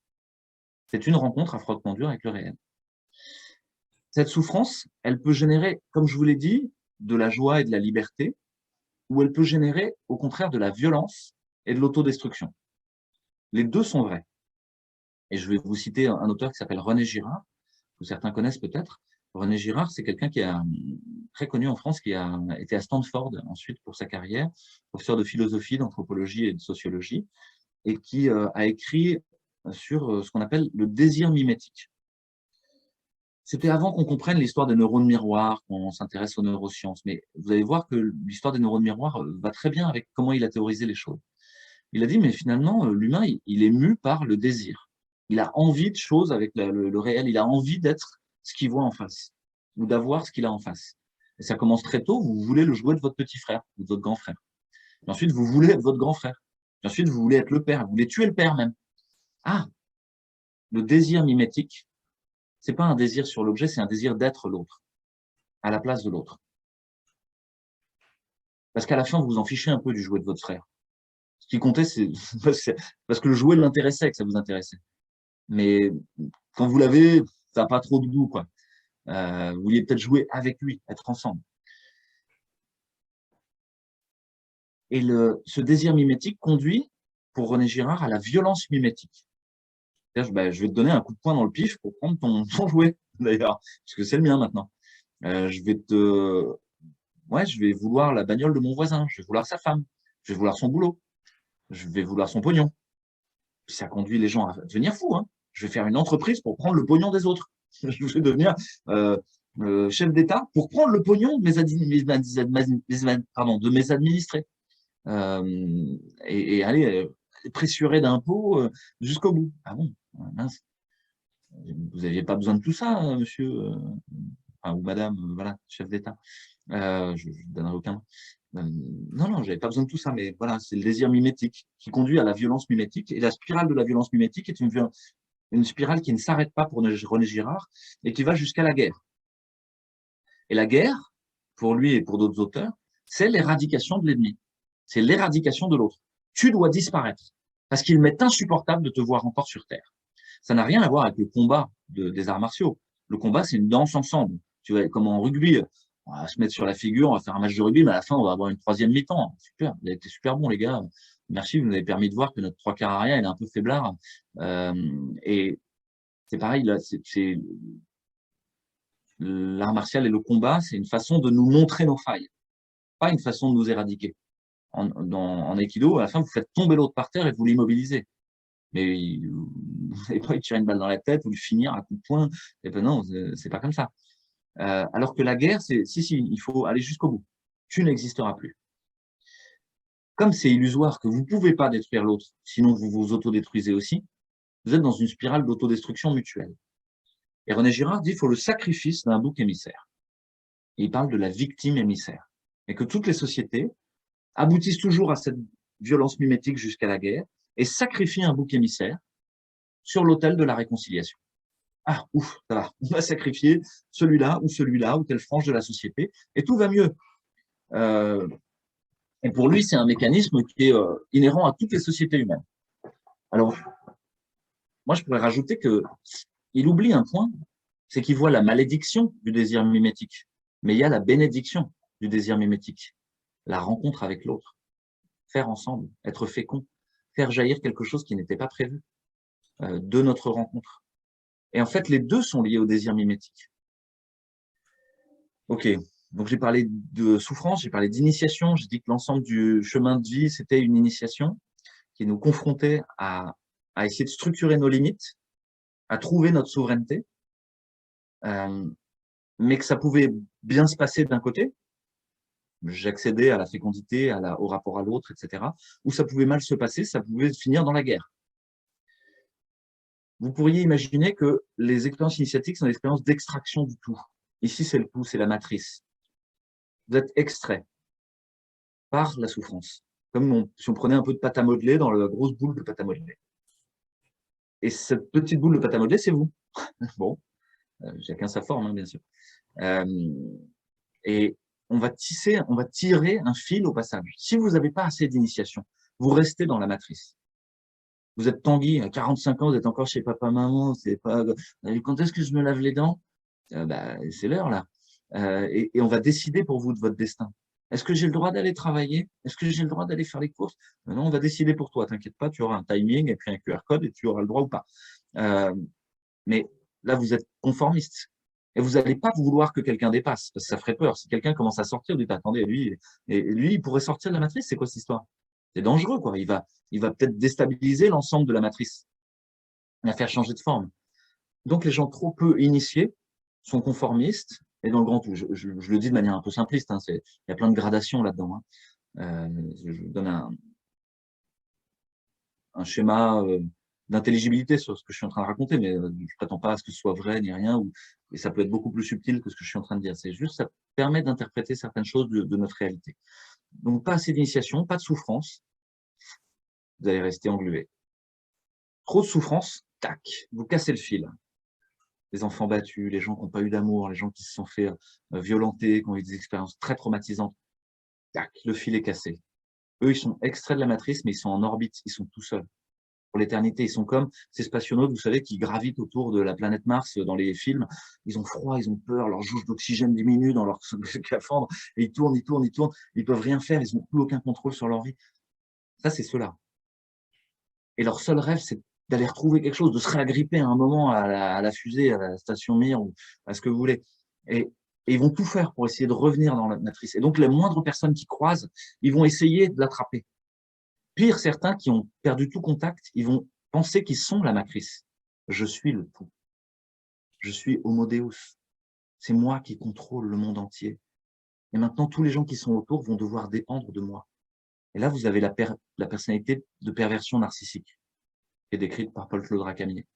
C'est une rencontre à frottement dur avec le réel. Cette souffrance, elle peut générer, comme je vous l'ai dit, de la joie et de la liberté, ou elle peut générer, au contraire, de la violence et de l'autodestruction. Les deux sont vrais. Et je vais vous citer un auteur qui s'appelle René Girard, que certains connaissent peut-être. René Girard, c'est quelqu'un qui est très connu en France, qui a été à Stanford ensuite pour sa carrière, professeur de philosophie, d'anthropologie et de sociologie, et qui a écrit sur ce qu'on appelle le désir mimétique. C'était avant qu'on comprenne l'histoire des neurones miroirs, qu'on s'intéresse aux neurosciences, mais vous allez voir que l'histoire des neurones miroirs va très bien avec comment il a théorisé les choses. Il a dit, mais finalement, l'humain, il est mu par le désir. Il a envie de choses avec le réel, il a envie d'être ce qu'il voit en face, ou d'avoir ce qu'il a en face. Et ça commence très tôt, vous voulez le jouet de votre petit frère, ou de votre grand frère. Et ensuite, vous voulez être votre grand frère. Et ensuite, vous voulez être le père, vous voulez tuer le père même. Ah, le désir mimétique, c'est pas un désir sur l'objet, c'est un désir d'être l'autre, à la place de l'autre. Parce qu'à la fin, vous vous en fichez un peu du jouet de votre frère. Ce qui comptait, c'est parce que le jouet l'intéressait, que ça vous intéressait. Mais quand vous l'avez, ça n'a pas trop de goût, quoi. Vous vouliez peut-être jouer avec lui, être ensemble. Et ce désir mimétique conduit, pour René Girard, à la violence mimétique. C'est-à-dire, je vais te donner un coup de poing dans le pif pour prendre ton jouet, d'ailleurs, parce que c'est le mien maintenant. Je vais vouloir la bagnole de mon voisin, je vais vouloir sa femme, je vais vouloir son boulot, je vais vouloir son pognon. Ça conduit les gens à devenir fous. Hein. Je vais faire une entreprise pour prendre le pognon des autres. Je vais devenir chef d'État pour prendre le pognon de mes administrés. Et aller pressurer d'impôts jusqu'au bout. Ah bon, mince. Vous n'aviez pas besoin de tout ça, monsieur ou madame, voilà, chef d'État. Je ne donnerai aucun nom. Non, je n'avais pas besoin de tout ça, mais voilà, c'est le désir mimétique qui conduit à la violence mimétique. Et la spirale de la violence mimétique est une spirale qui ne s'arrête pas pour René Girard et qui va jusqu'à la guerre. Et la guerre, pour lui et pour d'autres auteurs, c'est l'éradication de l'ennemi. C'est l'éradication de l'autre. Tu dois disparaître parce qu'il m'est insupportable de te voir encore sur Terre. Ça n'a rien à voir avec le combat des arts martiaux. Le combat, c'est une danse ensemble. Tu vois, comme en rugby, On va se mettre sur la figure, on va faire un match de rugby, mais à la fin, on va avoir une troisième mi-temps. Super, vous avez été super bon, les gars. Merci, vous nous avez permis de voir que notre trois quarts arrière, il est un peu faiblard. Et c'est pareil, là, l'art martial et le combat, c'est une façon de nous montrer nos failles, pas une façon de nous éradiquer. En aikido, à la fin, vous faites tomber l'autre par terre et vous l'immobilisez. Mais vous n'allez pas lui tirer une balle dans la tête ou lui finir à coup de poing. Et ben non, c'est pas comme ça. Alors que la guerre, si, il faut aller jusqu'au bout. Tu n'existeras plus. Comme c'est illusoire que vous ne pouvez pas détruire l'autre, sinon vous vous autodétruisez aussi, vous êtes dans une spirale d'autodestruction mutuelle. Et René Girard dit qu'il faut le sacrifice d'un bouc émissaire. Et il parle de la victime émissaire. Et que toutes les sociétés aboutissent toujours à cette violence mimétique jusqu'à la guerre et sacrifient un bouc émissaire sur l'autel de la réconciliation. Ah, ouf, ça va. On va sacrifier celui-là ou telle frange de la société et tout va mieux. Et pour lui, c'est un mécanisme qui est inhérent à toutes les sociétés humaines. Alors, moi, je pourrais rajouter qu'il oublie un point, c'est qu'il voit la malédiction du désir mimétique, mais il y a la bénédiction du désir mimétique, la rencontre avec l'autre, faire ensemble, être fécond, faire jaillir quelque chose qui n'était pas prévu de notre rencontre. Et en fait, les deux sont liés au désir mimétique. Ok, donc j'ai parlé de souffrance, j'ai parlé d'initiation, j'ai dit que l'ensemble du chemin de vie, c'était une initiation qui nous confrontait à essayer de structurer nos limites, à trouver notre souveraineté, mais que ça pouvait bien se passer d'un côté, j'accédais à la fécondité, au rapport à l'autre, etc., ou ça pouvait mal se passer, ça pouvait finir dans la guerre. Vous pourriez imaginer que les expériences initiatiques sont des expériences d'extraction du tout. Ici, c'est le tout, c'est la matrice. Vous êtes extrait par la souffrance. Comme si on prenait un peu de pâte à modeler dans la grosse boule de pâte à modeler. Et cette petite boule de pâte à modeler, c'est vous. Bon, chacun sa forme, hein, bien sûr. Et on va tirer un fil au passage. Si vous n'avez pas assez d'initiation, vous restez dans la matrice. Vous êtes Tanguy, à 45 ans, vous êtes encore chez papa-maman, c'est pas. Quand est-ce que je me lave les dents? C'est l'heure, là. Et on va décider pour vous de votre destin. Est-ce que j'ai le droit d'aller travailler? Est-ce que j'ai le droit d'aller faire les courses? Non, on va décider pour toi, t'inquiète pas, tu auras un timing et puis un QR code et tu auras le droit ou pas. Mais là, vous êtes conformiste. Et vous n'allez pas vouloir que quelqu'un dépasse, parce que ça ferait peur. Si quelqu'un commence à sortir, vous dites, attendez, lui, il pourrait sortir de la matrice, c'est quoi cette histoire? C'est dangereux, quoi. Il va peut-être déstabiliser l'ensemble de la matrice, la faire changer de forme. Donc, les gens trop peu initiés sont conformistes, et dans le grand tout, je le dis de manière un peu simpliste, hein, il y a plein de gradations là-dedans. Hein. Je vous donne un schéma d'intelligibilité sur ce que je suis en train de raconter, mais je ne prétends pas à ce que ce soit vrai ni rien, et ça peut être beaucoup plus subtil que ce que je suis en train de dire. C'est juste, ça permet d'interpréter certaines choses de notre réalité. Donc, pas assez d'initiation, pas de souffrance, vous allez rester englué. Trop de souffrance, tac, vous cassez le fil. Les enfants battus, les gens qui n'ont pas eu d'amour, les gens qui se sont fait violenter, qui ont eu des expériences très traumatisantes, tac, le fil est cassé. Eux, ils sont extraits de la matrice, mais ils sont en orbite, ils sont tout seuls. Pour l'éternité, ils sont comme ces spationautes, vous savez, qui gravitent autour de la planète Mars dans les films. Ils ont froid, ils ont peur, leur jauge d'oxygène diminue dans leur scaphandre, et ils tournent, ils peuvent rien faire, ils n'ont plus aucun contrôle sur leur vie. Ça, c'est ceux-là. Et leur seul rêve, c'est d'aller retrouver quelque chose, de se réagripper à un moment à la fusée, à la station Mir, ou à ce que vous voulez. Et ils vont tout faire pour essayer de revenir dans la matrice. Et donc, les moindres personnes qui croisent, ils vont essayer de l'attraper. Pire, certains qui ont perdu tout contact, ils vont penser qu'ils sont la matrice. Je suis le tout. Je suis Homo Deus. C'est moi qui contrôle le monde entier. Et maintenant, tous les gens qui sont autour vont devoir dépendre de moi. Et là, vous avez la personnalité de perversion narcissique, qui est décrite par Paul-Claude Racamier.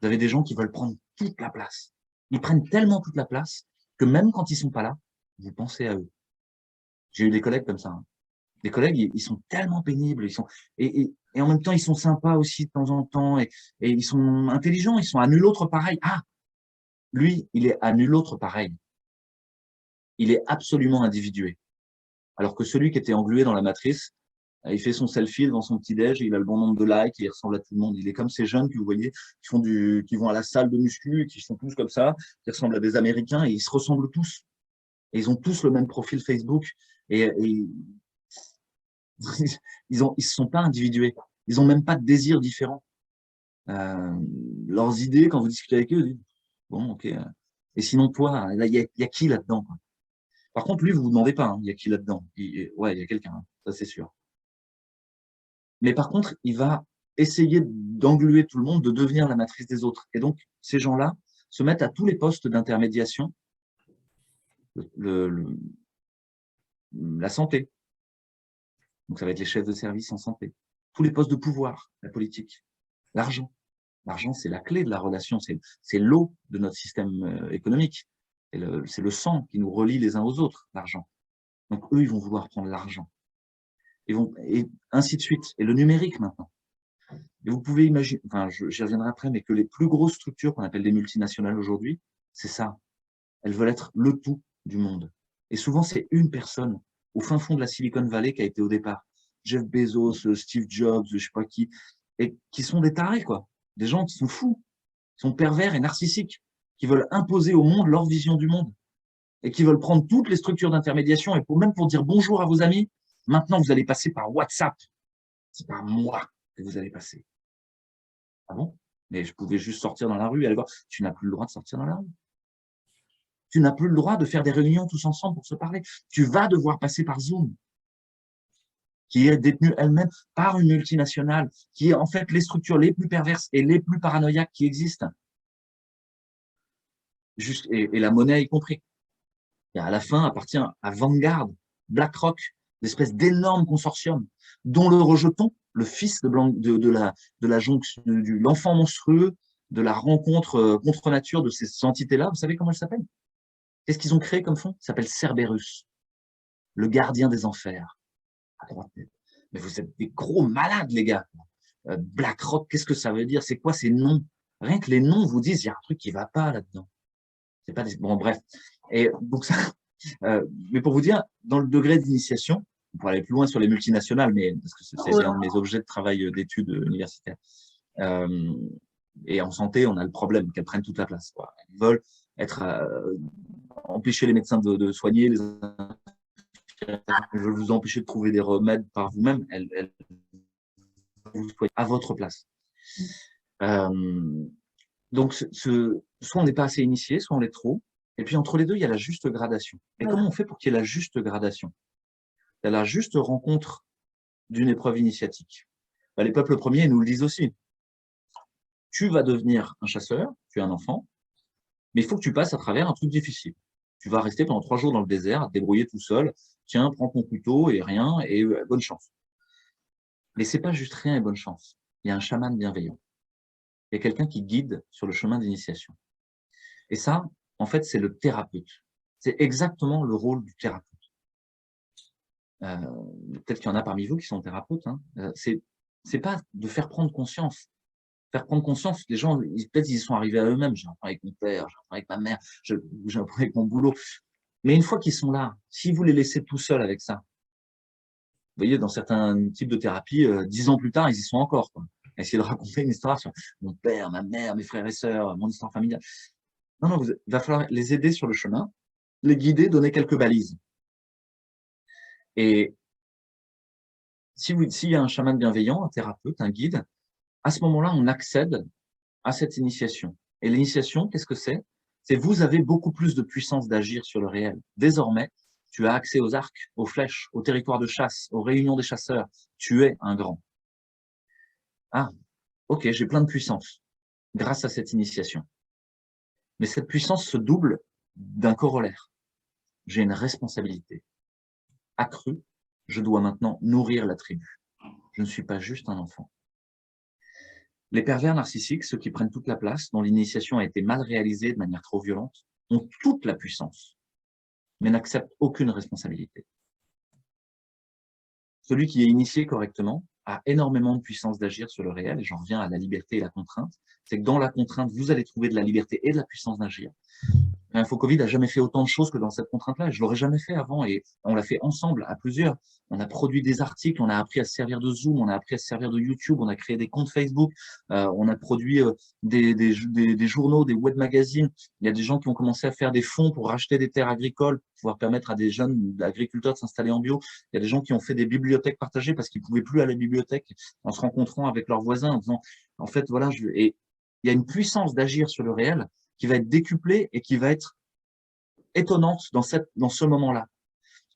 Vous avez des gens qui veulent prendre toute la place. Ils prennent tellement toute la place que même quand ils sont pas là, vous pensez à eux. J'ai eu des collègues comme ça. Hein. Des collègues, ils sont tellement pénibles, et en même temps, ils sont sympas aussi de temps en temps, et ils sont intelligents, ils sont à nul autre pareil. Ah, lui, il est à nul autre pareil. Il est absolument individué. Alors que celui qui était englué dans la matrice, il fait son selfie devant son petit-déj, il a le bon nombre de likes, il ressemble à tout le monde. Il est comme ces jeunes que vous voyez, qui vont à la salle de muscu, qui sont tous comme ça, qui ressemblent à des Américains, et ils se ressemblent tous. Et ils ont tous le même profil Facebook. Et ils se sont pas individués. Ils n'ont même pas de désirs différents. Leurs idées, quand vous discutez avec eux, ils disent, bon, ok. Et sinon, toi, il y a qui là-dedans? Par contre, lui, vous vous demandez pas, hein, il y a qui là-dedans? Ouais, il y a quelqu'un, hein, ça c'est sûr. Mais par contre, il va essayer d'engluer tout le monde, de devenir la matrice des autres. Et donc, ces gens-là se mettent à tous les postes d'intermédiation, la santé. Donc, ça va être les chefs de service en santé. Tous les postes de pouvoir, la politique, l'argent. L'argent, c'est la clé de la relation, c'est l'eau de notre système économique. C'est le sang qui nous relie les uns aux autres, l'argent. Donc, eux, ils vont vouloir prendre l'argent. Et ainsi de suite. Et le numérique, maintenant. Et vous pouvez imaginer, enfin, j'y reviendrai après, mais que les plus grosses structures qu'on appelle des multinationales aujourd'hui, c'est ça. Elles veulent être le tout du monde. Et souvent, c'est une personne au fin fond de la Silicon Valley qui a été au départ. Jeff Bezos, Steve Jobs, je sais pas qui, et qui sont des tarés, quoi. Des gens qui sont fous, qui sont pervers et narcissiques, qui veulent imposer au monde leur vision du monde et qui veulent prendre toutes les structures d'intermédiation et même pour dire bonjour à vos amis, maintenant vous allez passer par WhatsApp. C'est par moi que vous allez passer. Ah bon? Mais je pouvais juste sortir dans la rue et aller voir. Tu n'as plus le droit de sortir dans la rue. Tu n'as plus le droit de faire des réunions tous ensemble pour se parler. Tu vas devoir passer par Zoom, qui est détenue elle-même par une multinationale, qui est en fait les structures les plus perverses et les plus paranoïaques qui existent. Et la monnaie y compris. Et à la fin, appartient à Vanguard, BlackRock, l'espèce d'énorme consortium, dont le rejeton, le fils de l'enfant monstrueux, de la rencontre contre nature de ces entités-là, vous savez comment elles s'appellent? Qu'est-ce qu'ils ont créé comme fonds? Ça s'appelle Cerberus, le gardien des enfers. À droite. Mais vous êtes des gros malades, les gars. BlackRock, qu'est-ce que ça veut dire? C'est quoi ces noms? Rien que les noms vous disent, il y a un truc qui ne va pas là-dedans. C'est pas des... Bon, bref. Et donc ça, mais pour vous dire, dans le degré d'initiation, on pourrait aller plus loin sur les multinationales, mais parce que c'est un de mes objets de travail d'études universitaires. Et en santé, on a le problème qu'elles prennent toute la place, quoi. Elles veulent empêcher les médecins de soigner, elles veulent vous empêcher de trouver des remèdes par vous-même. Elles vous soignent à votre place. Donc, soit on n'est pas assez initié, soit on l'est trop. Et puis, entre les deux, il y a la juste gradation. Et comment on fait pour qu'il y ait la juste gradation? Il y a la juste rencontre d'une épreuve initiatique. Les peuples premiers nous le disent aussi. Tu vas devenir un chasseur, tu es un enfant, mais il faut que tu passes à travers un truc difficile. Tu vas rester pendant 3 jours dans le désert, à te débrouiller tout seul. Tiens, prends ton couteau et rien, et bonne chance. Mais c'est pas juste rien et bonne chance. Il y a un chaman bienveillant. Il y a quelqu'un qui guide sur le chemin d'initiation. Et ça, en fait, c'est le thérapeute. C'est exactement le rôle du thérapeute. Peut-être qu'il y en a parmi vous qui sont thérapeutes. Hein. C'est pas de faire prendre conscience. Faire prendre conscience, les gens, peut-être ils y sont arrivés à eux-mêmes. J'ai appris avec mon père, j'ai appris avec ma mère, j'ai appris avec mon boulot. Mais une fois qu'ils sont là, si vous les laissez tout seuls avec ça, vous voyez, dans certains types de thérapies, 10 ans plus tard, ils y sont encore. Quoi. Essayer de raconter une histoire sur mon père, ma mère, mes frères et sœurs, mon histoire familiale. Non, il va falloir les aider sur le chemin, les guider, donner quelques balises. Et s'il y a un chaman bienveillant, un thérapeute, un guide, à ce moment-là, on accède à cette initiation. Et l'initiation, qu'est-ce que c'est? C'est vous avez beaucoup plus de puissance d'agir sur le réel. Désormais, tu as accès aux arcs, aux flèches, aux territoires de chasse, aux réunions des chasseurs. Tu es un grand. Ah, ok, j'ai plein de puissance grâce à cette initiation. Mais cette puissance se double d'un corollaire. J'ai une responsabilité accrue. Je dois maintenant nourrir la tribu. Je ne suis pas juste un enfant. Les pervers narcissiques, ceux qui prennent toute la place, dont l'initiation a été mal réalisée de manière trop violente, ont toute la puissance, mais n'acceptent aucune responsabilité. Celui qui est initié correctement a énormément de puissance d'agir sur le réel, et j'en reviens à la liberté et la contrainte. C'est que dans la contrainte, vous allez trouver de la liberté et de la puissance d'agir. L'info Covid n'a jamais fait autant de choses que dans cette contrainte-là. Je l'aurais jamais fait avant et on l'a fait ensemble, à plusieurs. On a produit des articles, on a appris à se servir de Zoom, on a appris à se servir de YouTube, on a créé des comptes Facebook, on a produit des journaux, des web magazines. Il y a des gens qui ont commencé à faire des fonds pour racheter des terres agricoles, pour pouvoir permettre à des jeunes agriculteurs de s'installer en bio. Il y a des gens qui ont fait des bibliothèques partagées parce qu'ils pouvaient plus aller à la bibliothèque en se rencontrant avec leurs voisins, en disant, en fait, voilà, et il y a une puissance d'agir sur le réel qui va être décuplée et qui va être étonnante dans ce moment-là.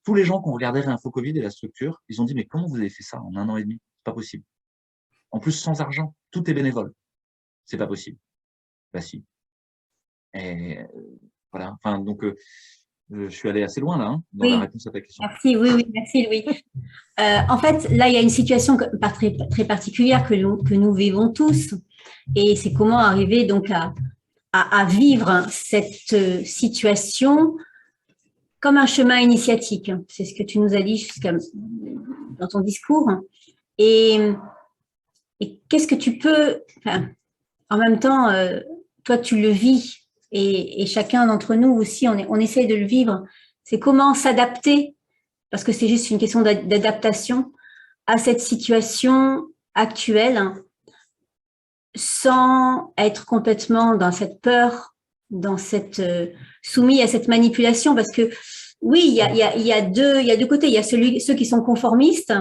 Tous les gens qui ont regardé Réinfo Covid et la structure, ils ont dit, mais comment vous avez fait ça en 1 an et demi? C'est pas possible. En plus, sans argent, tout est bénévole. C'est pas possible. Bah si. Et voilà. Enfin, donc, je suis allé assez loin là, hein, dans la réponse à ta question. Merci, oui, merci Louis. En fait, là, il y a une situation très, très particulière que nous vivons tous, et c'est comment arriver donc à vivre cette situation comme un chemin initiatique. C'est ce que tu nous as dit dans ton discours. Et qu'est-ce que tu peux, enfin, en même temps, toi tu le vis, et chacun d'entre nous aussi, on essaye de le vivre. C'est comment s'adapter, parce que c'est juste une question d'adaptation à cette situation actuelle, sans être complètement dans cette peur, dans cette soumis à cette manipulation, parce que oui, il y a deux côtés. Il y a ceux qui sont conformistes,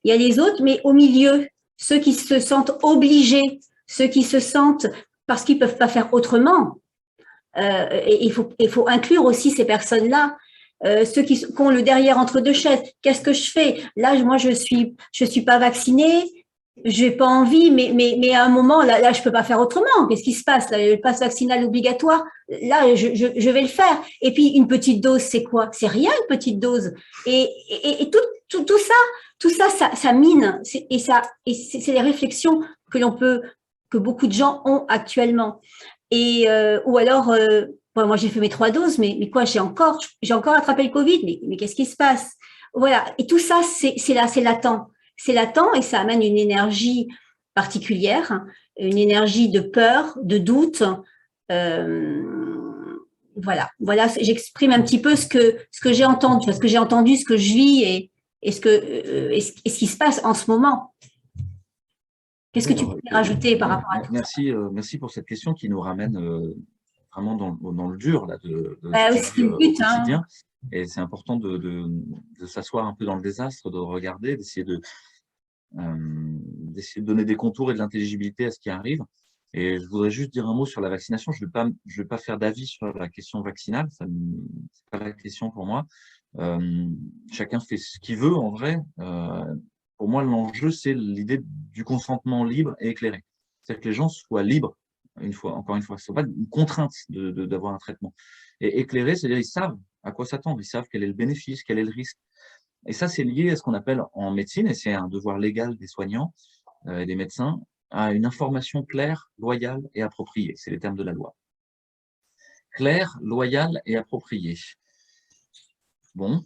il y a les autres, mais au milieu, ceux qui se sentent obligés, ceux qui se sentent parce qu'ils peuvent pas faire autrement. Et il faut inclure aussi ces personnes-là. Ceux qui ont le derrière entre deux chaises. Qu'est-ce que je fais? Là, moi, je suis pas vaccinée. J'ai pas envie, mais à un moment, là, je peux pas faire autrement. Qu'est-ce qui se passe? Là, le pass vaccinal obligatoire, là, je vais le faire. Et puis, une petite dose, c'est quoi? C'est rien, une petite dose. Et tout ça, ça mine. Et c'est les réflexions que beaucoup de gens ont actuellement. Et, ou alors, bon, moi, j'ai fait mes 3 doses, mais quoi, j'ai encore attrapé le Covid, mais qu'est-ce qui se passe? Voilà. Et tout ça, c'est latent. C'est latent et ça amène une énergie particulière, une énergie de peur, de doute. Voilà, j'exprime un petit peu ce que j'ai entendu, ce que je vis et ce qui se passe en ce moment. Qu'est-ce que tu peux rajouter par rapport à tout ça? Merci pour cette question qui nous ramène vraiment dans le dur là, de ce qui est le but, au quotidien. Et c'est important de s'asseoir un peu dans le désastre, de regarder, d'essayer de donner des contours et de l'intelligibilité à ce qui arrive. Et je voudrais juste dire un mot sur la vaccination. Je vais pas faire d'avis sur la question vaccinale. C'est pas la question pour moi. Chacun fait ce qu'il veut en vrai. Pour moi, l'enjeu, c'est l'idée du consentement libre et éclairé. C'est-à-dire que les gens soient libres, encore une fois, ce n'est pas une contrainte d'avoir un traitement. Et éclairé, c'est-à-dire ils savent à quoi s'attendre, ils savent quel est le bénéfice, quel est le risque. Et ça, c'est lié à ce qu'on appelle en médecine, et c'est un devoir légal des soignants et des médecins, à une information claire, loyale et appropriée. C'est les termes de la loi. Claire, loyale et appropriée. Bon,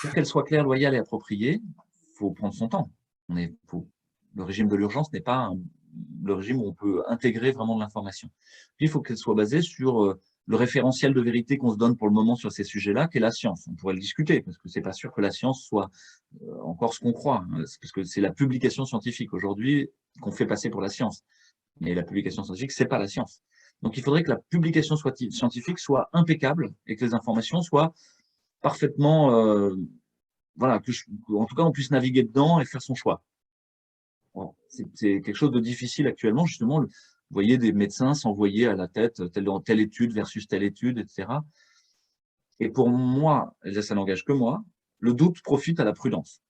pour qu'elle soit claire, loyale et appropriée, il faut prendre son temps. Le régime de l'urgence n'est pas le régime où on peut intégrer vraiment de l'information. Puis, il faut qu'elle soit basée sur le référentiel de vérité qu'on se donne pour le moment sur ces sujets-là, qui est la science. On pourrait le discuter, parce que c'est pas sûr que la science soit encore ce qu'on croit, hein, parce que c'est la publication scientifique aujourd'hui qu'on fait passer pour la science. Mais la publication scientifique, c'est pas la science. Donc, il faudrait que la publication scientifique soit impeccable et que les informations soient parfaitement voilà, en tout cas, on puisse naviguer dedans et faire son choix. Bon, c'est quelque chose de difficile actuellement, justement. Vous voyez des médecins s'envoyer à la tête telle étude versus telle étude, etc. Et pour moi, et là, ça n'engage que moi, le doute profite à la prudence.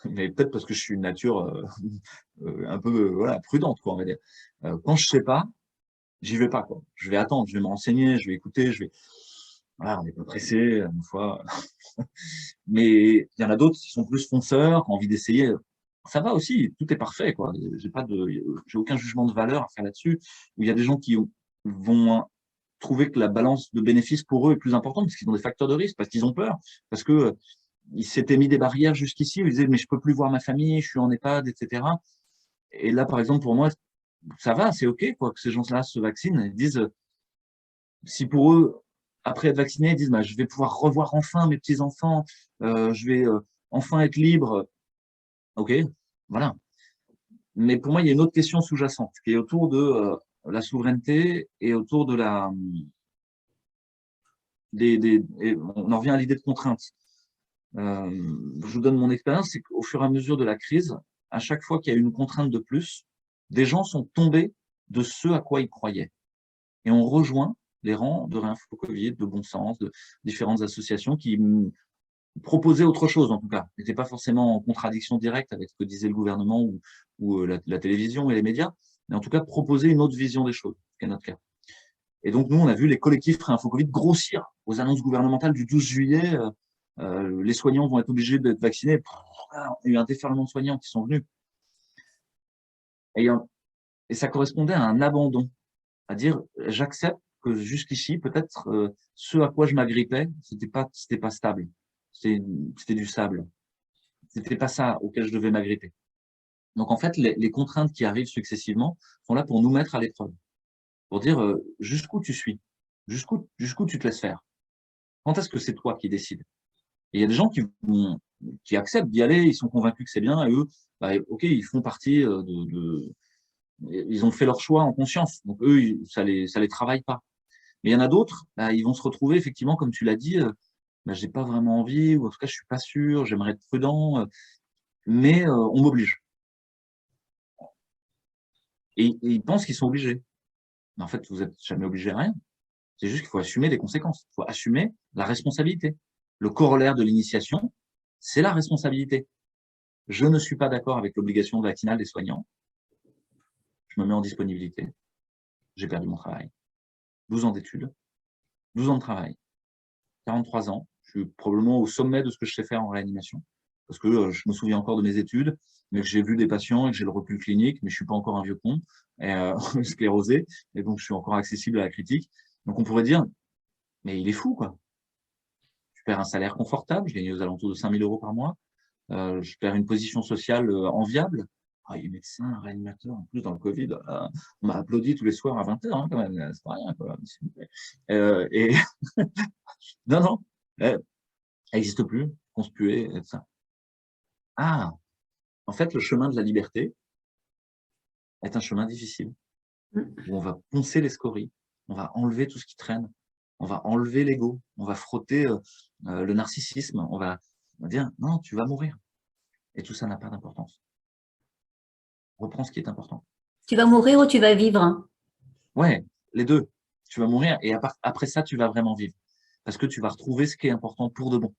Mais peut-être parce que je suis une nature un peu voilà, prudente, quoi, on va dire. Quand je sais pas, j'y vais pas, quoi. Je vais attendre, je vais me renseigner, je vais écouter, voilà, on n'est pas pressé, une fois. Mais il y en a d'autres qui sont plus fonceurs, qui ont envie d'essayer. Ça va aussi, tout est parfait, quoi. J'ai aucun jugement de valeur à faire là-dessus. Il y a des gens qui vont trouver que la balance de bénéfices pour eux est plus importante parce qu'ils ont des facteurs de risque, parce qu'ils ont peur, parce que ils s'étaient mis des barrières jusqu'ici, ils disaient mais je peux plus voir ma famille, je suis en EHPAD, etc. Et là, par exemple, pour moi, ça va, c'est OK, quoi, que ces gens-là se vaccinent. Ils disent si pour eux, après être vaccinés, ils disent bah, je vais pouvoir revoir enfin mes petits-enfants, je vais enfin être libre. Ok, voilà. Mais pour moi, il y a une autre question sous-jacente qui est autour de la souveraineté et autour de et on en revient à l'idée de contrainte. Je vous donne mon expérience, c'est qu'au fur et à mesure de la crise, à chaque fois qu'il y a eu une contrainte de plus, des gens sont tombés de ce à quoi ils croyaient. Et on rejoint les rangs de Réinfo Covid, de Bon Sens, de différentes associations qui proposaient autre chose, en tout cas. N'étaient pas forcément en contradiction directe avec ce que disait le gouvernement ou la télévision et les médias, mais en tout cas proposer une autre vision des choses, ce qui est notre cas. Et donc, nous, on a vu les collectifs Réinfo Covid grossir aux annonces gouvernementales du 12 juillet. Les soignants vont être obligés d'être vaccinés. Il y a eu un déferlement de soignants qui sont venus. Et ça correspondait à un abandon, à dire j'accepte que jusqu'ici, peut-être ce à quoi je m'agrippais, c'était pas stable. C'était du sable. C'était pas ça auquel je devais m'agripper. Donc, en fait, les contraintes qui arrivent successivement sont là pour nous mettre à l'épreuve, pour dire jusqu'où tu suis, jusqu'où tu te laisses faire. Quand est-ce que c'est toi qui décides? Et il y a des gens qui acceptent d'y aller, ils sont convaincus que c'est bien, et eux, bah, ok, ils font partie ils ont fait leur choix en conscience, donc eux, ça les travaille pas. Mais il y en a d'autres, bah, ils vont se retrouver effectivement, comme tu l'as dit, bah, j'ai pas vraiment envie, ou en tout cas, je suis pas sûr, j'aimerais être prudent, mais on m'oblige. Et ils pensent qu'ils sont obligés. Mais en fait, vous êtes jamais obligé à rien. C'est juste qu'il faut assumer les conséquences. Il faut assumer la responsabilité. Le corollaire de l'initiation, c'est la responsabilité. Je ne suis pas d'accord avec l'obligation vaccinale des soignants. Je me mets en disponibilité. J'ai perdu mon travail. 12 ans d'études, 12 ans de travail, 43 ans. Je suis probablement au sommet de ce que je sais faire en réanimation. Parce que je me souviens encore de mes études, mais que j'ai vu des patients et que j'ai le recul clinique, mais je suis pas encore un vieux con, sclérosé, et donc je suis encore accessible à la critique. Donc on pourrait dire, mais il est fou, quoi. Je perds un salaire confortable, je gagne aux alentours de 5 000 € par mois. Je perds une position sociale enviable. Ah, il est médecin, réanimateur, en plus dans le Covid, on m'a applaudi tous les soirs à 20h, hein, quand même, c'est pas rien, quoi. Et non, non, elle n'existe plus, conspuée, et tout ça. Ah, en fait, le chemin de la liberté est un chemin difficile, où on va poncer les scories, on va enlever tout ce qui traîne, on va enlever l'ego, on va frotter le narcissisme, on va dire non, tu vas mourir. Et tout ça n'a pas d'importance. Reprends ce qui est important. Tu vas mourir ou tu vas vivre? Ouais, les deux. Tu vas mourir et après ça, tu vas vraiment vivre. Parce que tu vas retrouver ce qui est important pour de bon.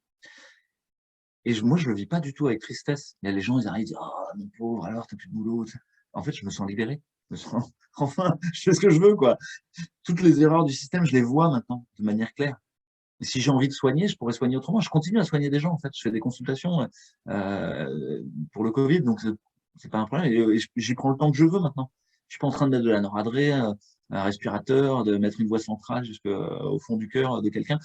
Et moi, je le vis pas du tout avec tristesse. Il y a les gens, ils arrivent, ils disent « Oh, mon pauvre, alors, t'as plus de boulot. » En fait, je me sens libéré. Je me sens, enfin, je fais ce que je veux, quoi. Toutes les erreurs du système, je les vois maintenant, de manière claire. Et si j'ai envie de soigner, je pourrais soigner autrement. Je continue à soigner des gens, en fait. Je fais des consultations pour le Covid, donc c'est pas un problème. Et j'y prends le temps que je veux maintenant. Je suis pas en train de mettre de la noradré, un respirateur, de mettre une voix centrale jusqu'au fond du cœur de quelqu'un.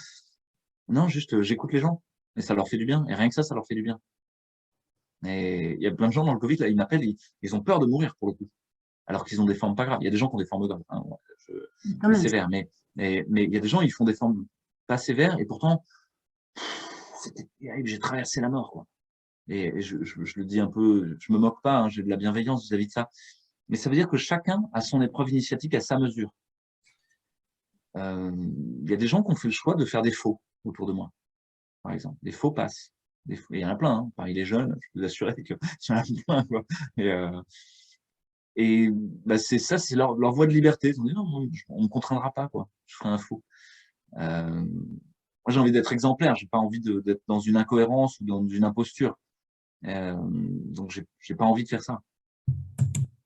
Non, juste, j'écoute les gens. Et ça leur fait du bien. Et rien que ça leur fait du bien. Et il y a plein de gens dans le Covid, là, ils m'appellent, ils ont peur de mourir, pour le coup. Alors qu'ils ont des formes pas graves. Il y a des gens qui ont des formes graves, hein, sévères. Mais il y a des gens, ils font des formes pas sévères, et pourtant, c'était terrible, j'ai traversé la mort, quoi. Et je le dis un peu, je me moque pas, hein, j'ai de la bienveillance vis-à-vis de ça. Mais ça veut dire que chacun a son épreuve initiatique à sa mesure. Il y a des gens qui ont fait le choix de faire des faux autour de moi, par exemple. Des faux passes. Il y en a plein, hein. Paris les jeunes, je peux vous assurer qu'il y en a plein, quoi. Et bah, c'est ça, c'est leur voie de liberté. Ils ont dit non, on ne me contraindra pas, quoi. Je ferai un faux. Moi, j'ai envie d'être exemplaire. J'ai pas envie d'être dans une incohérence ou dans une imposture. Donc, j'ai pas envie de faire ça.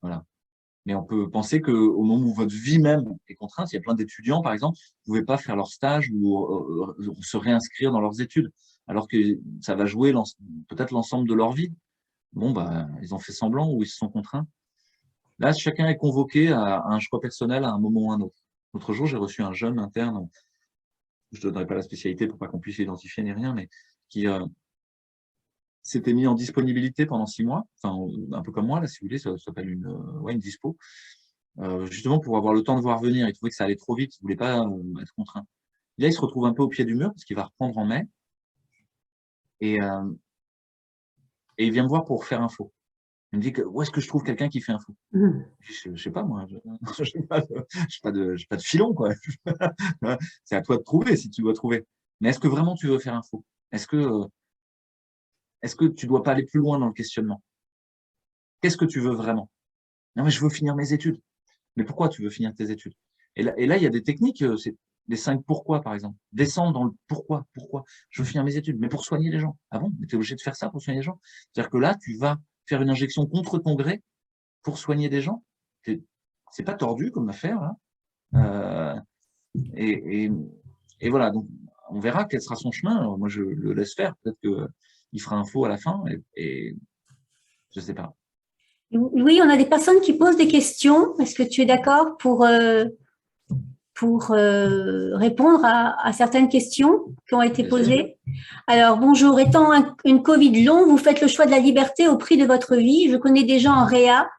Voilà. Mais on peut penser qu'au moment où votre vie même est contrainte, il y a plein d'étudiants, par exemple, qui ne pouvaient pas faire leur stage ou se réinscrire dans leurs études, alors que ça va jouer peut-être l'ensemble de leur vie. Bon, bah, ils ont fait semblant ou ils se sont contraints. Là, chacun est convoqué à un choix personnel à un moment ou à un autre. L'autre jour, j'ai reçu un jeune interne, je ne donnerai pas la spécialité pour pas qu'on puisse l'identifier ni rien, mais qui s'était mis en disponibilité pendant 6 mois, enfin, un peu comme moi, là, si vous voulez, ça s'appelle une dispo, justement pour avoir le temps de voir venir. Il trouvait que ça allait trop vite, il ne voulait pas être contraint. Là, il se retrouve un peu au pied du mur parce qu'il va reprendre en mai. Et il vient me voir pour faire info. Il me dit où est-ce que je trouve quelqu'un qui fait info? Je sais pas, moi. Je n'ai pas de filon, quoi. C'est à toi de trouver si tu dois trouver. Mais est-ce que vraiment tu veux faire info? Est-ce que tu dois pas aller plus loin dans le questionnement? Qu'est-ce que tu veux vraiment? Non, mais je veux finir mes études. Mais pourquoi tu veux finir tes études? Et là, il y a des techniques, c'est les 5 pourquoi, par exemple. Descendre dans le pourquoi. Pourquoi? Je veux finir mes études. Mais pour soigner les gens. Ah bon? Mais tu es obligé de faire ça pour soigner les gens? C'est-à-dire que là, tu vas faire une injection contre ton gré pour soigner des gens. C'est pas tordu comme affaire, hein. Et voilà. Donc, on verra quel sera son chemin. Alors, moi, je le laisse faire. Peut-être qu'il fera info à la fin. Et je sais pas. Oui, on a des personnes qui posent des questions. Est-ce que tu es d'accord pour répondre à certaines questions qui ont été posées? Alors, bonjour, étant une Covid longue, vous faites le choix de la liberté au prix de votre vie. Je connais des gens en réa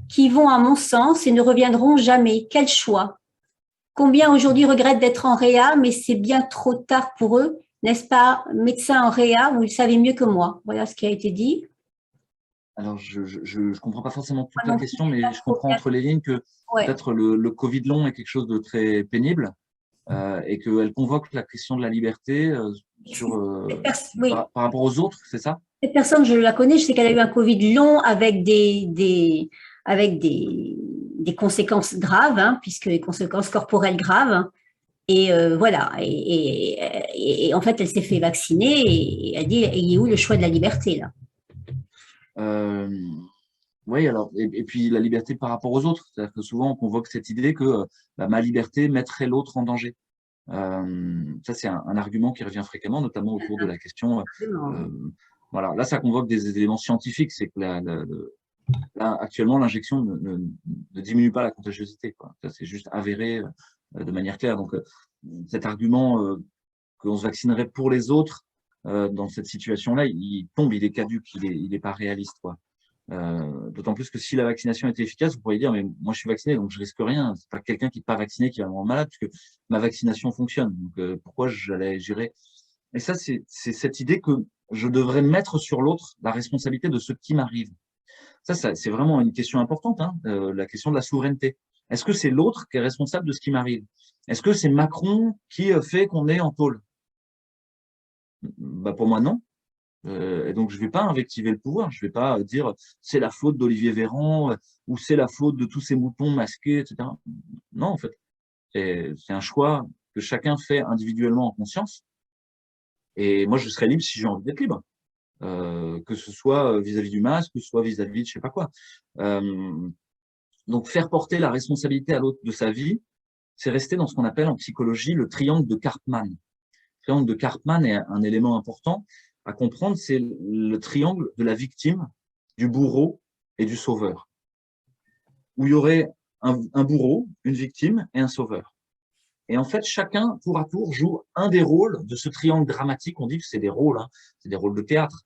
qui vont à mon sens et ne reviendront jamais. Quel choix? Combien aujourd'hui regrettent d'être en réa, mais c'est bien trop tard pour eux, n'est-ce pas, médecin en réa, vous le savez mieux que moi. Voilà ce qui a été dit. Alors, je comprends pas forcément toute Ah la non, question, mais je comprends entre les lignes que ouais. peut-être le Covid long est quelque chose de très pénible et qu'elle convoque la question de la liberté Oui. par rapport aux autres, c'est ça? Cette personne, je la connais, je sais qu'elle a eu un Covid long avec avec des conséquences graves, hein, puisque des conséquences corporelles graves. Et voilà. Et en fait, elle s'est fait vacciner et elle dit, il y a où le choix de la liberté là? Oui, alors, et puis la liberté par rapport aux autres. C'est-à-dire que souvent, on convoque cette idée que ma liberté mettrait l'autre en danger. Ça, c'est un argument qui revient fréquemment, notamment autour de la question. Voilà, là, ça convoque des éléments scientifiques. C'est que là, actuellement, l'injection ne diminue pas la contagiosité, quoi. Ça, c'est juste avéré de manière claire. Donc, cet argument qu'on se vaccinerait pour les autres dans cette situation-là, il tombe, il est caduque, il est pas réaliste, quoi. D'autant plus que si la vaccination était efficace, vous pourriez dire, mais moi je suis vacciné, donc je risque rien. C'est pas quelqu'un qui n'est pas vacciné qui va me rendre malade, puisque ma vaccination fonctionne. Donc pourquoi j'allais gérer? Et ça, c'est cette idée que je devrais mettre sur l'autre la responsabilité de ce qui m'arrive. Ça, c'est vraiment une question importante, hein, la question de la souveraineté. Est-ce que c'est l'autre qui est responsable de ce qui m'arrive? Est-ce que c'est Macron qui fait qu'on est en tôle? Bah, pour moi, non. Et donc, je ne vais pas invectiver le pouvoir. Je ne vais pas dire c'est la faute d'Olivier Véran ou c'est la faute de tous ces moutons masqués, etc. Non, en fait. C'est un choix que chacun fait individuellement en conscience. Et moi, je serais libre si j'ai envie d'être libre. Que ce soit vis-à-vis du masque, que ce soit vis-à-vis de je sais pas quoi. Donc, faire porter la responsabilité à l'autre de sa vie, c'est rester dans ce qu'on appelle en psychologie le triangle de Karpman. Le triangle de Karpman est un élément important à comprendre, c'est le triangle de la victime, du bourreau et du sauveur. Où il y aurait un bourreau, une victime et un sauveur. Et en fait, chacun, tour à tour, joue un des rôles de ce triangle dramatique. On dit que c'est des rôles, hein, c'est des rôles de théâtre.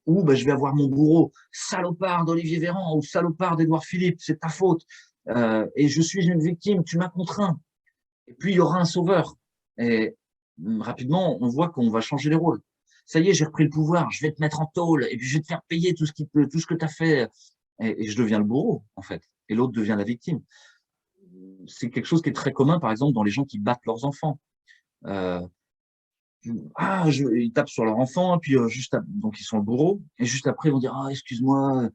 Où je vais avoir mon bourreau, salopard d'Olivier Véran ou salopard d'Édouard Philippe, c'est ta faute. Et je suis une victime, tu m'as contraint. Et puis, il y aura un sauveur. Et rapidement, on voit qu'on va changer les rôles. Ça y est, j'ai repris le pouvoir, je vais te mettre en tôle, et puis je vais te faire payer tout ce que tu as fait. Et je deviens le bourreau, en fait. Et l'autre devient la victime. C'est quelque chose qui est très commun, par exemple, dans les gens qui battent leurs enfants. Ils tapent sur leur enfant, puis donc ils sont le bourreau, et juste après, ils vont dire, excuse-moi,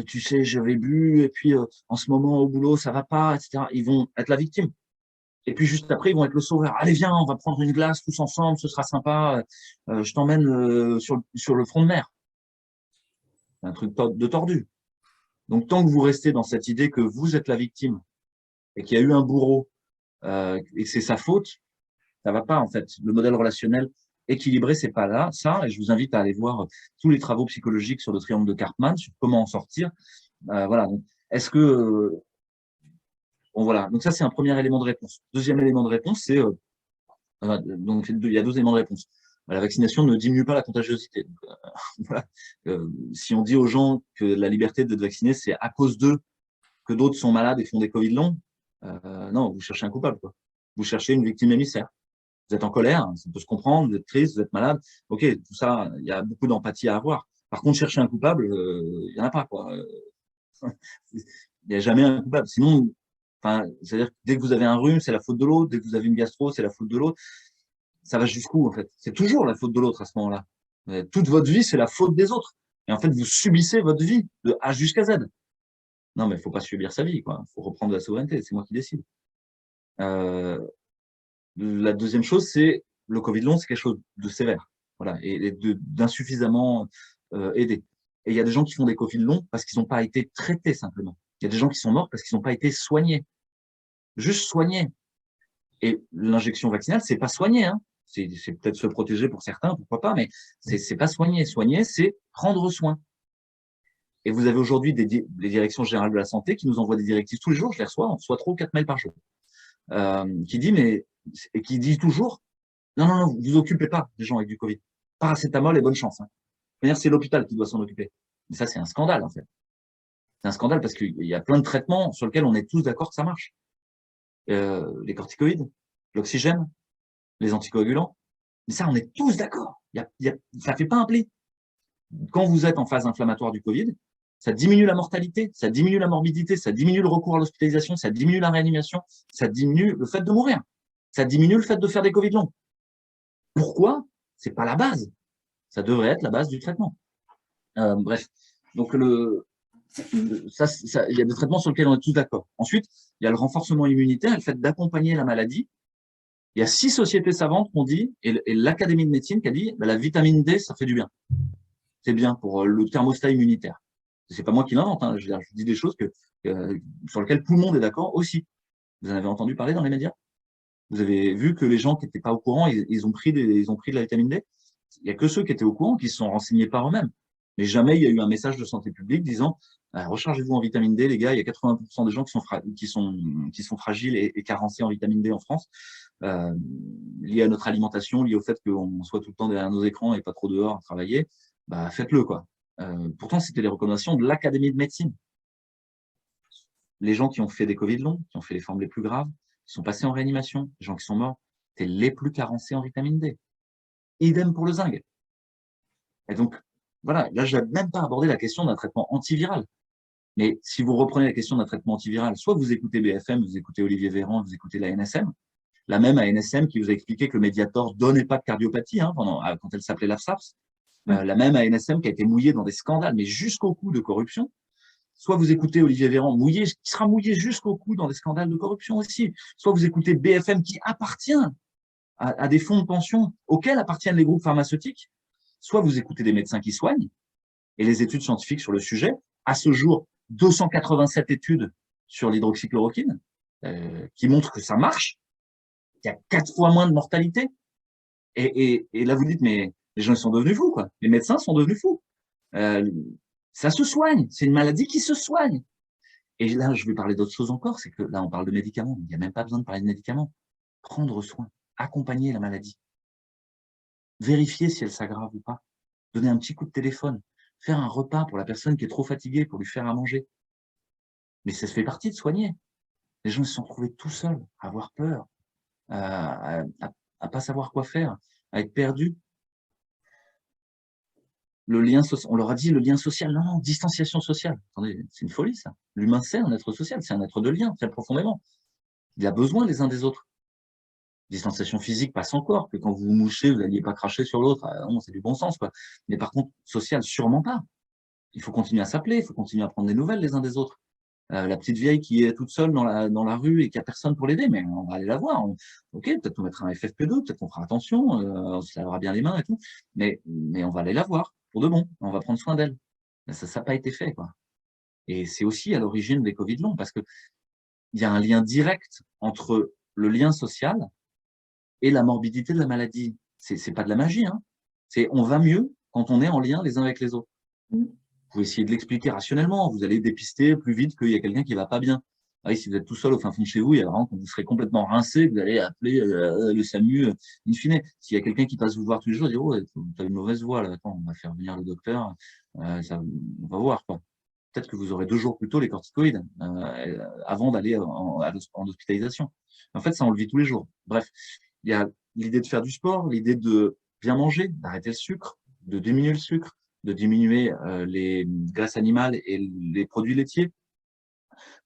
tu sais, j'avais bu, et puis en ce moment, au boulot, ça va pas, etc. Ils vont être la victime. Et puis juste après, ils vont être le sauveur. Allez, viens, on va prendre une glace tous ensemble, ce sera sympa. Je t'emmène sur le front de mer. C'est un truc de tordu. Donc, tant que vous restez dans cette idée que vous êtes la victime et qu'il y a eu un bourreau et que c'est sa faute, ça va pas, en fait. Le modèle relationnel équilibré, c'est pas là, ça. Et je vous invite à aller voir tous les travaux psychologiques sur le triangle de Karpman, sur comment en sortir. Voilà. Donc, est-ce que... bon, voilà. Donc, ça, c'est un premier élément de réponse. Deuxième élément de réponse, c'est... donc, il y a deux éléments de réponse. La vaccination ne diminue pas la contagiosité. Donc, voilà. Si on dit aux gens que la liberté de vacciner, c'est à cause d'eux que d'autres sont malades et font des Covid longs, non, vous cherchez un coupable, quoi. Vous cherchez une victime émissaire. Vous êtes en colère, ça peut se comprendre, vous êtes triste, vous êtes malade. OK, tout ça, il y a beaucoup d'empathie à avoir. Par contre, chercher un coupable, il n'y en a pas, quoi. Il n'y a jamais un coupable. Sinon, enfin, c'est-à-dire que dès que vous avez un rhume, c'est la faute de l'autre. Dès que vous avez une gastro, c'est la faute de l'autre. Ça va jusqu'où, en fait? C'est toujours la faute de l'autre à ce moment-là. Toute votre vie, c'est la faute des autres. Et en fait, vous subissez votre vie de A jusqu'à Z. Non, mais il faut pas subir sa vie, quoi. Il faut reprendre la souveraineté. C'est moi qui décide. Euh, la deuxième chose, c'est le Covid long, c'est quelque chose de sévère. Voilà. Et d'insuffisamment aidé. Et il y a des gens qui font des Covid longs parce qu'ils n'ont pas été traités, simplement. Il y a des gens qui sont morts parce qu'ils n'ont pas été soignés. Juste soignés. Et l'injection vaccinale, c'est pas soigner, hein. C'est peut-être se protéger pour certains, pourquoi pas, mais c'est pas soigner. Soigner, c'est prendre soin. Et vous avez aujourd'hui les directions générales de la santé qui nous envoient des directives tous les jours. Je les reçois, on reçoit 3 ou 4 mails par jour, qui dit et qui dit toujours, non, vous vous occupez pas des gens avec du Covid. Paracétamol et bonne chance. Hein. C'est l'hôpital qui doit s'en occuper. Mais ça, c'est un scandale, en fait. C'est un scandale parce qu'il y a plein de traitements sur lesquels on est tous d'accord que ça marche. Les corticoïdes, l'oxygène, les anticoagulants. Mais ça, on est tous d'accord. Ça fait pas un pli. Quand vous êtes en phase inflammatoire du Covid, ça diminue la mortalité, ça diminue la morbidité, ça diminue le recours à l'hospitalisation, ça diminue la réanimation, ça diminue le fait de mourir, ça diminue le fait de faire des Covid longs. Pourquoi? C'est pas la base. Ça devrait être la base du traitement. Bref. Donc, il y a des traitements sur lesquels on est tous d'accord. Ensuite, il y a le renforcement immunitaire et le fait d'accompagner la maladie. Il y a 6 sociétés savantes qui ont dit, et l'Académie de médecine qui a dit, la vitamine D, ça fait du bien. C'est bien pour le thermostat immunitaire. C'est pas moi qui l'invente, hein. Je dis des choses sur lesquelles tout le monde est d'accord aussi. Vous en avez entendu parler dans les médias? Vous avez vu que les gens qui n'étaient pas au courant, ils ont pris de la vitamine D? Il n'y a que ceux qui étaient au courant qui se sont renseignés par eux-mêmes. Mais jamais il y a eu un message de santé publique disant rechargez-vous en vitamine D, les gars, il y a 80% des gens qui sont fragiles et carencés en vitamine D en France, liés à notre alimentation, liés au fait qu'on soit tout le temps derrière nos écrans et pas trop dehors à travailler. Bah, faites-le, quoi. Pourtant, c'était les recommandations de l'Académie de médecine. Les gens qui ont fait des Covid longs, qui ont fait les formes les plus graves, qui sont passés en réanimation, les gens qui sont morts, c'est les plus carencés en vitamine D. Idem pour le zinc. Et donc, voilà, là, je n'ai même pas abordé la question d'un traitement antiviral. Mais si vous reprenez la question d'un traitement antiviral, soit vous écoutez BFM, vous écoutez Olivier Véran, vous écoutez la NSM, la même ANSM qui vous a expliqué que le Mediator ne donnait pas de cardiopathie quand elle s'appelait l'AFSAPS, la même ANSM qui a été mouillée dans des scandales, mais jusqu'au cou de corruption. Soit vous écoutez Olivier Véran, qui sera mouillé jusqu'au cou dans des scandales de corruption aussi. Soit vous écoutez BFM qui appartient à des fonds de pension auxquels appartiennent les groupes pharmaceutiques. Soit vous écoutez des médecins qui soignent et les études scientifiques sur le sujet. À ce jour, 287 études sur l'hydroxychloroquine qui montrent que ça marche. Il y a 4 fois moins de mortalité. Et là, vous dites, mais les gens ils sont devenus fous, quoi. Les médecins sont devenus fous. Ça se soigne. C'est une maladie qui se soigne. Et là, je vais parler d'autre chose encore. C'est que là, on parle de médicaments. Il n'y a même pas besoin de parler de médicaments. Prendre soin. Accompagner la maladie. Vérifier si elle s'aggrave ou pas. Donner un petit coup de téléphone. Faire un repas pour la personne qui est trop fatiguée pour lui faire à manger. Mais ça fait partie de soigner. Les gens se sont retrouvés tout seuls, à avoir peur, à pas savoir quoi faire, à être perdus. Le lien social, on leur a dit le lien social, non, distanciation sociale. Attendez, c'est une folie ça. L'humain, c'est un être social, c'est un être de lien, très profondément. Il a besoin les uns des autres. Distanciation physique passe encore, que quand vous vous mouchez, vous n'alliez pas cracher sur l'autre. Non, c'est du bon sens, quoi. Mais par contre, social, sûrement pas. Il faut continuer à s'appeler, il faut continuer à prendre des nouvelles les uns des autres. La petite vieille qui est toute seule dans la rue et qui a personne pour l'aider, mais on va aller la voir. Ok, peut-être qu'on mettra un FFP2, peut-être qu'on fera attention, on se lavera bien les mains et tout, mais on va aller la voir pour de bon. On va prendre soin d'elle. Ça n'a pas été fait, quoi. Et c'est aussi à l'origine des Covid longs, parce que il y a un lien direct entre le lien social et la morbidité de la maladie. C'est pas de la magie, hein. On va mieux quand on est en lien les uns avec les autres. Vous pouvez essayer de l'expliquer rationnellement. Vous allez dépister plus vite qu'il y a quelqu'un qui va pas bien. Ah oui, si vous êtes tout seul au fin fond de chez vous, il y a vraiment quand vous serez complètement rincé, vous allez appeler le SAMU in fine. S'il y a quelqu'un qui passe vous voir tous les jours, il dit oh, tu as une mauvaise voix là, attends, on va faire venir le docteur, on va voir quoi. Peut-être que vous aurez 2 jours plus tôt les corticoïdes avant d'aller en hospitalisation. En fait, ça on le vit tous les jours. Bref, Il y a l'idée de faire du sport, l'idée de bien manger, d'arrêter le sucre, de diminuer le sucre, de diminuer les graisses animales et les produits laitiers,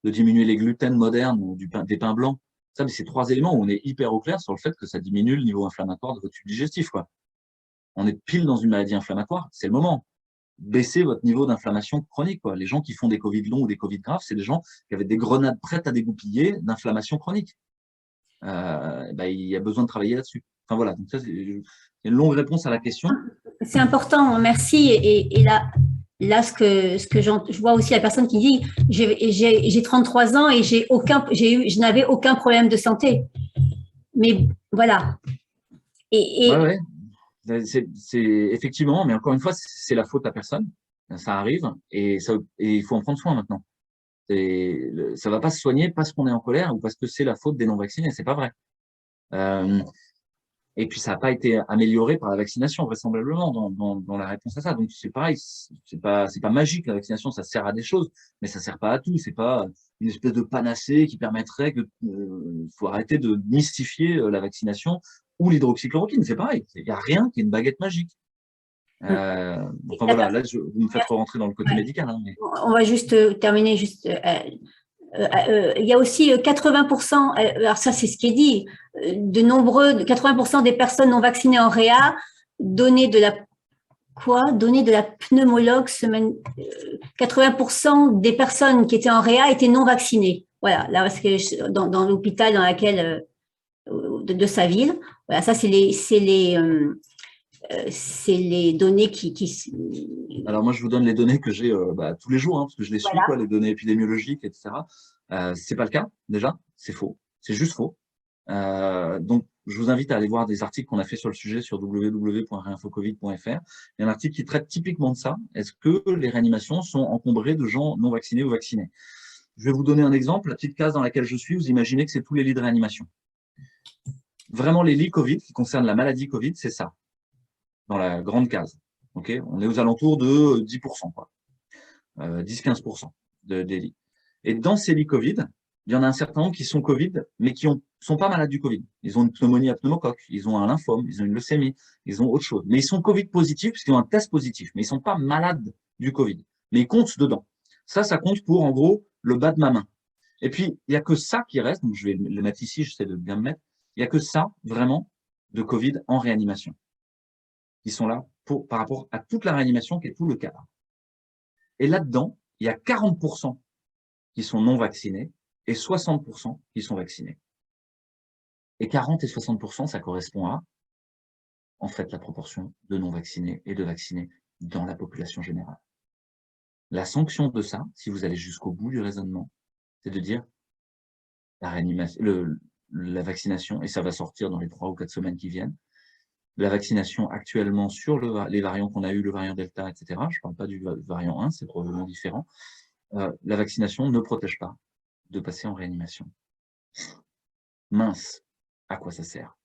de diminuer les gluten modernes ou des pains blancs. Ça, mais c'est 3 éléments où on est hyper au clair sur le fait que ça diminue le niveau inflammatoire de votre tube digestif, quoi. On est pile dans une maladie inflammatoire, c'est le moment. Baissez votre niveau d'inflammation chronique, quoi. Les gens qui font des Covid longs ou des Covid graves, c'est des gens qui avaient des grenades prêtes à dégoupiller d'inflammation chronique. Il y a besoin de travailler là-dessus. Enfin voilà, donc ça, c'est une longue réponse à la question. C'est important, merci. Et là je vois aussi la personne qui dit j'ai 33 ans et je n'avais aucun problème de santé. Mais voilà. Ouais. C'est effectivement, mais encore une fois, c'est la faute à personne. Ça arrive et il faut en prendre soin maintenant. Ça va pas se soigner parce qu'on est en colère ou parce que c'est la faute des non-vaccinés. C'est pas vrai. Et puis ça n'a pas été amélioré par la vaccination vraisemblablement dans la réponse à ça. Donc c'est pareil, c'est pas magique la vaccination, ça sert à des choses, mais ça sert pas à tout. C'est pas une espèce de panacée qui permettrait que faut arrêter de mystifier la vaccination ou l'hydroxychloroquine. C'est pareil, il y a rien qui est une baguette magique. Enfin voilà, là vous me faites rentrer dans le côté médical. Hein, mais... On va juste terminer il y a aussi 80%, alors ça c'est ce qui est dit, 80% des personnes non vaccinées en réa donnaient de la pneumologue semaine. 80% des personnes qui étaient en réa étaient non vaccinées. Voilà, là parce que dans l'hôpital dans laquelle de sa ville. Voilà, ça c'est les données qui. Alors moi, je vous donne les données que j'ai tous les jours, hein, parce que je les suis, Voilà. quoi, les données épidémiologiques, etc. C'est pas le cas, déjà, c'est faux, c'est juste faux. Donc, je vous invite à aller voir des articles qu'on a fait sur le sujet sur www.réinfocovid.fr. Il y a un article qui traite typiquement de ça. Est-ce que les réanimations sont encombrées de gens non vaccinés ou vaccinés? Je vais vous donner un exemple. La petite case dans laquelle je suis, vous imaginez que c'est tous les lits de réanimation. Vraiment, les lits Covid qui concernent la maladie Covid, c'est ça, dans la grande case. Okay, on est aux alentours de 10%, quoi. 10-15% des lits. Et dans ces lits Covid, il y en a un certain nombre qui sont Covid, mais qui sont pas malades du Covid. Ils ont une pneumonie à pneumocoque, ils ont un lymphome, ils ont une leucémie, ils ont autre chose. Mais ils sont Covid positifs puisqu'ils ont un test positif, mais ils sont pas malades du Covid. Mais ils comptent dedans. Ça compte pour, en gros, le bas de ma main. Et puis, il n'y a que ça qui reste, donc je vais le mettre ici, j'essaie de bien me mettre, il n'y a que ça, vraiment, de Covid en réanimation. Ils sont là par rapport à toute la réanimation qui est tout le cadre. Et là-dedans, il y a 40% qui sont non vaccinés et 60% qui sont vaccinés. Et 40 et 60%, ça correspond à, en fait, la proportion de non vaccinés et de vaccinés dans la population générale. La sanction de ça, si vous allez jusqu'au bout du raisonnement, c'est de dire la vaccination, et ça va sortir dans les 3 ou 4 semaines qui viennent, la vaccination actuellement sur les variants qu'on a eu, le variant Delta, etc. Je ne parle pas du variant 1, c'est probablement différent. La vaccination ne protège pas de passer en réanimation. Mince, à quoi ça sert?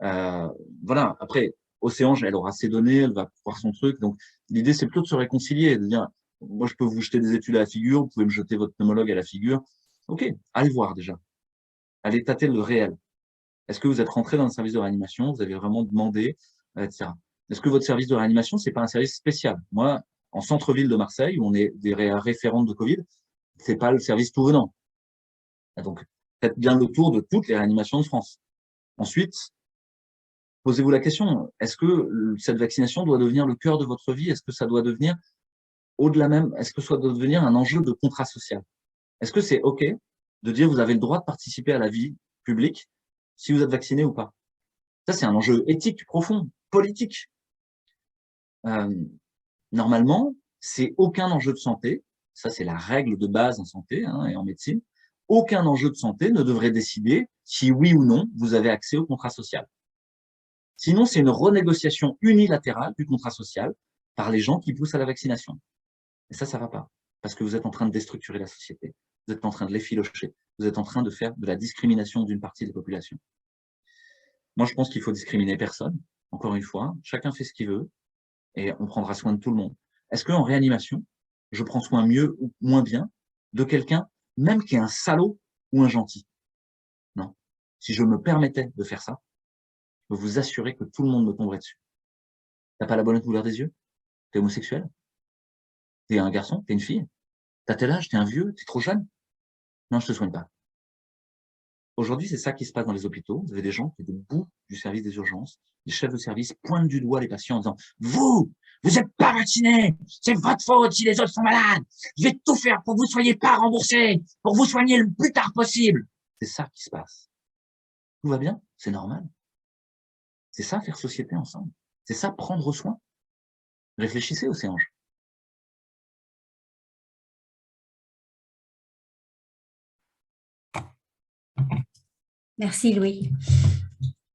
Voilà, après, Océange, elle aura ses données, elle va voir son truc. Donc, l'idée, c'est plutôt de se réconcilier, de dire, moi, je peux vous jeter des études à la figure, vous pouvez me jeter votre pneumologue à la figure. OK, allez voir déjà. Allez tâter le réel. Est-ce que vous êtes rentré dans un service de réanimation? Vous avez vraiment demandé, etc. Est-ce que votre service de réanimation, c'est pas un service spécial? Moi, en centre-ville de Marseille, où on est des référentes de Covid, c'est pas le service tout venant. Donc, faites bien le tour de toutes les réanimations de France. Ensuite, posez-vous la question, est-ce que cette vaccination doit devenir le cœur de votre vie? Est-ce que ça doit devenir, au-delà même, est-ce que ça doit devenir un enjeu de contrat social? Est-ce que c'est OK de dire vous avez le droit de participer à la vie publique si vous êtes vacciné ou pas? Ça, c'est un enjeu éthique profond, politique. Normalement, c'est aucun enjeu de santé. Ça, c'est la règle de base en santé et en médecine. Aucun enjeu de santé ne devrait décider si oui ou non vous avez accès au contrat social. Sinon, c'est une renégociation unilatérale du contrat social par les gens qui poussent à la vaccination. Et ça va pas. Parce que vous êtes en train de déstructurer la société. Vous êtes en train de l'effilocher. Vous êtes en train de faire de la discrimination d'une partie des populations. Moi, je pense qu'il faut discriminer personne. Encore une fois, chacun fait ce qu'il veut et on prendra soin de tout le monde. Est-ce qu'en réanimation, je prends soin mieux ou moins bien de quelqu'un, même qui est un salaud ou un gentil? Non. Si je me permettais de faire ça, peux vous assurer que tout le monde me tomberait dessus. T'as pas la bonne couleur des yeux? T'es homosexuel? T'es un garçon? T'es une fille? T'as tel âge? T'es un vieux? T'es trop jeune? Non, je te soigne pas. Aujourd'hui, c'est ça qui se passe dans les hôpitaux. Vous avez des gens qui, debout du service des urgences, les chefs de service pointent du doigt les patients en disant « Vous êtes pas vaccinés, c'est votre faute si les autres sont malades. Je vais tout faire pour que vous soyez pas remboursés, pour vous soigner le plus tard possible. » C'est ça qui se passe. Tout va bien, c'est normal. C'est ça faire société ensemble. C'est ça prendre soin. Réfléchissez aux anges. Merci Louis.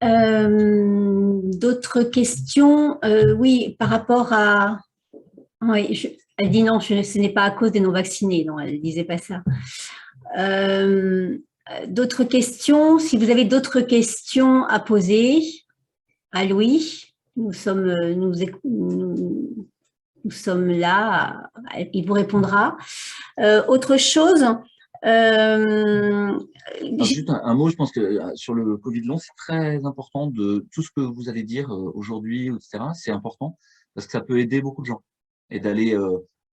D'autres questions? Oui, par rapport à... Oui, elle dit non, ce n'est pas à cause des non-vaccinés. Non, elle ne disait pas ça. D'autres questions? Si vous avez d'autres questions à poser à Louis, nous sommes là, il vous répondra. Autre chose, juste un mot, je pense que sur le Covid long, c'est très important de tout ce que vous allez dire aujourd'hui, etc. C'est important parce que ça peut aider beaucoup de gens et d'aller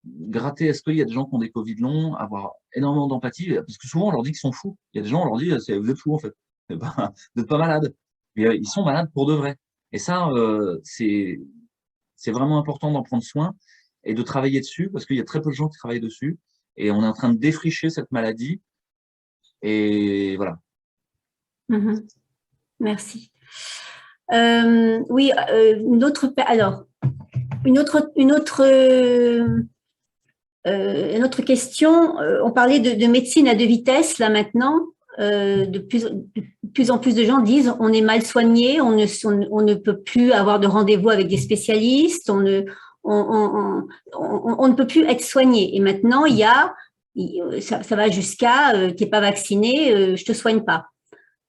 gratter. Est-ce qu'il y a des gens qui ont des Covid longs, avoir énormément d'empathie, parce que souvent on leur dit qu'ils sont fous. Il y a des gens, on leur dit vous êtes fous en fait, vous n'êtes pas malades. Mais ils sont malades pour de vrai. Et ça, c'est vraiment important d'en prendre soin et de travailler dessus parce qu'il y a très peu de gens qui travaillent dessus et on est en train de défricher cette maladie. Et voilà. Merci. Oui, une autre question. On parlait de médecine à deux vitesses là maintenant. De plus en plus de gens disent on est mal soigné, on ne peut plus avoir de rendez-vous avec des spécialistes, on ne peut plus être soigné. Et maintenant, ça va jusqu'à tu n'es pas vacciné, je te soigne pas.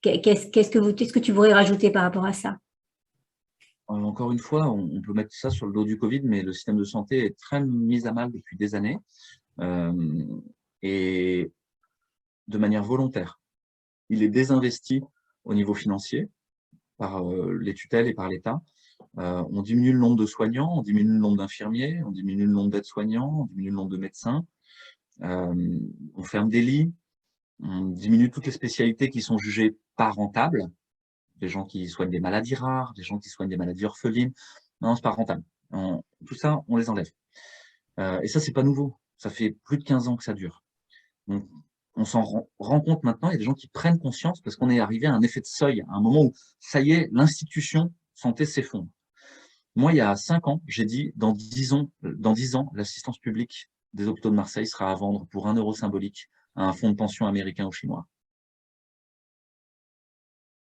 Qu'est-ce que tu voudrais rajouter par rapport à ça? Encore une fois, on peut mettre ça sur le dos du Covid, mais le système de santé est très mis à mal depuis des années et de manière volontaire. Il est désinvesti au niveau financier par les tutelles et par l'État. On diminue le nombre de soignants, on diminue le nombre d'infirmiers, on diminue le nombre d'aides-soignants, on diminue le nombre de médecins, on ferme des lits, on diminue toutes les spécialités qui sont jugées pas rentables, des gens qui soignent des maladies rares, des gens qui soignent des maladies orphelines. Non, c'est pas rentable. Tout ça, on les enlève. Et ça, c'est pas nouveau. Ça fait plus de 15 ans que ça dure. Donc, on s'en rend compte maintenant, il y a des gens qui prennent conscience parce qu'on est arrivé à un effet de seuil, à un moment où, ça y est, l'institution santé s'effondre. Moi, il y a 5 ans, j'ai dit, dans 10 ans, l'assistance publique des hôpitaux de Marseille sera à vendre pour 1 euro symbolique à un fonds de pension américain ou chinois.